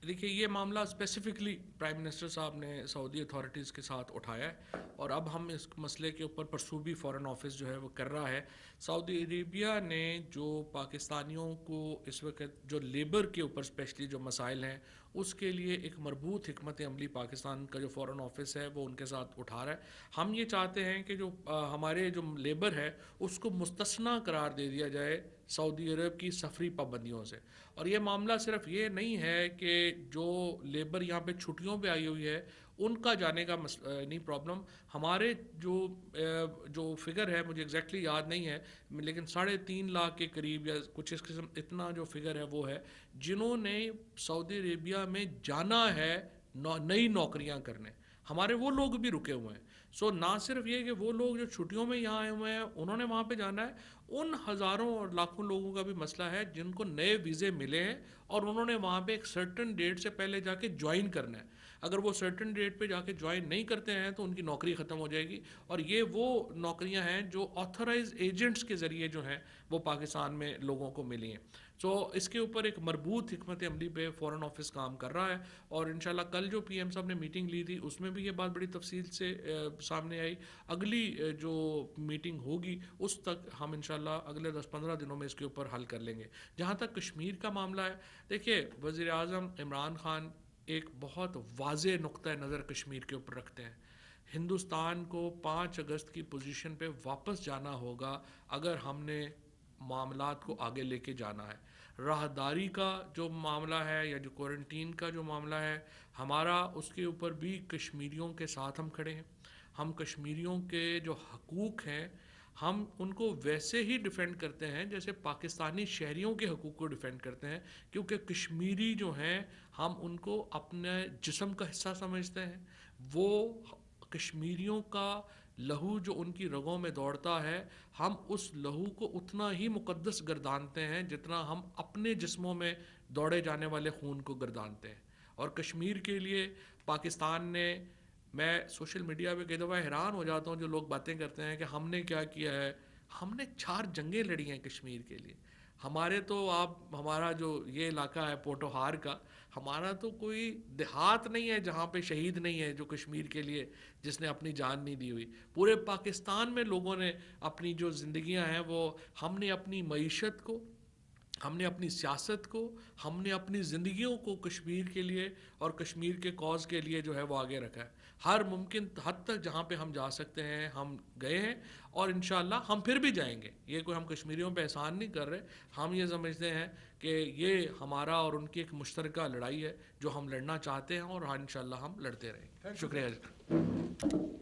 دیکھیے یہ معاملہ اسپیسیفکلی پرائم منسٹر صاحب نے سعودی اتھارٹیز کے ساتھ اٹھایا ہے اور اب ہم اس مسئلے کے اوپر پرسوبی فارن آفس جو ہے وہ کر رہا ہے. سعودی عربیہ نے جو پاکستانیوں کو اس وقت جو لیبر کے اوپر اسپیشلی جو مسائل ہیں اس کے لیے ایک مربوط حکمت عملی پاکستان کا جو فارن آفس ہے وہ ان کے ساتھ اٹھا رہا ہے. ہم یہ چاہتے ہیں کہ جو ہمارے جو لیبر ہے اس کو مستثنیٰ قرار دے دیا جائے سعودی عرب کی سفری پابندیوں سے. اور یہ معاملہ صرف یہ نہیں ہے کہ جو لیبر یہاں پہ چھٹیوں پہ آئی ہوئی ہے ان کا جانے کا نہیں پرابلم. ہمارے جو فگر ہے مجھے ایگزیکٹلی یاد نہیں ہے لیکن 3.5 لاکھ کے قریب یا کچھ اس قسم اتنا جو فگر ہے وہ ہے جنہوں نے سعودی عربیہ میں جانا ہے نئی نوکریاں کرنے. ہمارے وہ لوگ بھی رکے ہوئے ہیں. سو نہ صرف یہ کہ وہ لوگ جو چھٹیوں میں یہاں آئے ہوئے ہیں انہوں نے وہاں پہ جانا ہے، ان ہزاروں اور لاکھوں لوگوں کا بھی مسئلہ ہے جن کو نئے ویزے ملے ہیں اور انہوں نے وہاں پہ ایک سرٹن ڈیٹ سے پہلے جا کے جوائن کرنا ہے. اگر وہ سرٹن ڈیٹ پہ جا کے جوائن نہیں کرتے ہیں تو ان کی نوکری ختم ہو جائے گی. اور یہ وہ نوکریاں ہیں جو آتھورائز ایجنٹس کے ذریعے جو ہیں وہ پاکستان میں لوگوں کو ملی ہیں. سو اس کے اوپر ایک مربوط حکمت عملی پہ فارن آفس کام کر رہا ہے اور انشاءاللہ کل جو پی ایم صاحب نے میٹنگ لی تھی اس میں بھی یہ بات بڑی تفصیل سے سامنے آئی. اگلی جو میٹنگ ہوگی اس تک ہم انشاءاللہ اگلے 10-15 دنوں میں اس کے اوپر حل کر لیں گے. جہاں تک کشمیر کا معاملہ ہے، دیکھیے وزیر اعظم عمران خان ایک بہت واضح نقطہ نظر کشمیر کے اوپر رکھتے ہیں. ہندوستان کو 5 اگست کی پوزیشن پہ واپس جانا ہوگا اگر ہم نے معاملات کو آگے لے کے جانا ہے. راہداری کا جو معاملہ ہے یا جو کوارنٹین کا جو معاملہ ہے ہمارا اس کے اوپر بھی کشمیریوں کے ساتھ ہم کھڑے ہیں. ہم کشمیریوں کے جو حقوق ہیں ہم ان کو ویسے ہی ڈیفینڈ کرتے ہیں جیسے پاکستانی شہریوں کے حقوق کو ڈیفینڈ کرتے ہیں، کیونکہ کشمیری جو ہیں ہم ان کو اپنے جسم کا حصہ سمجھتے ہیں. وہ کشمیریوں کا لہو جو ان کی رگوں میں دوڑتا ہے ہم اس لہو کو اتنا ہی مقدس گردانتے ہیں جتنا ہم اپنے جسموں میں دوڑے جانے والے خون کو گردانتے ہیں. اور کشمیر کے لیے پاکستان نے، میں سوشل میڈیا پہ کئی دفعہ حیران ہو جاتا ہوں جو لوگ باتیں کرتے ہیں کہ ہم نے کیا کیا ہے. ہم نے 4 جنگیں لڑی ہیں کشمیر کے لیے. ہمارے تو ہمارا جو یہ علاقہ ہے پوٹوہار کا، ہمارا تو کوئی دیہات نہیں ہے جہاں پہ شہید نہیں ہے جو کشمیر کے لیے جس نے اپنی جان نہیں دی ہوئی. پورے پاکستان میں لوگوں نے اپنی جو زندگیاں ہیں وہ ہم نے اپنی معیشت کو، ہم نے اپنی سیاست کو، ہم نے اپنی زندگیوں کو کشمیر کے لیے اور کشمیر کے کاز کے لیے جو ہے وہ آگے رکھا ہے. ہر ممکن حد تک جہاں پہ ہم جا سکتے ہیں ہم گئے ہیں اور انشاءاللہ ہم پھر بھی جائیں گے. یہ کوئی ہم کشمیریوں پہ احسان نہیں کر رہے، ہم یہ سمجھتے ہیں کہ یہ ہمارا اور ان کی ایک مشترکہ لڑائی ہے جو ہم لڑنا چاہتے ہیں اور انشاءاللہ ہم لڑتے رہیں گے. شکریہ.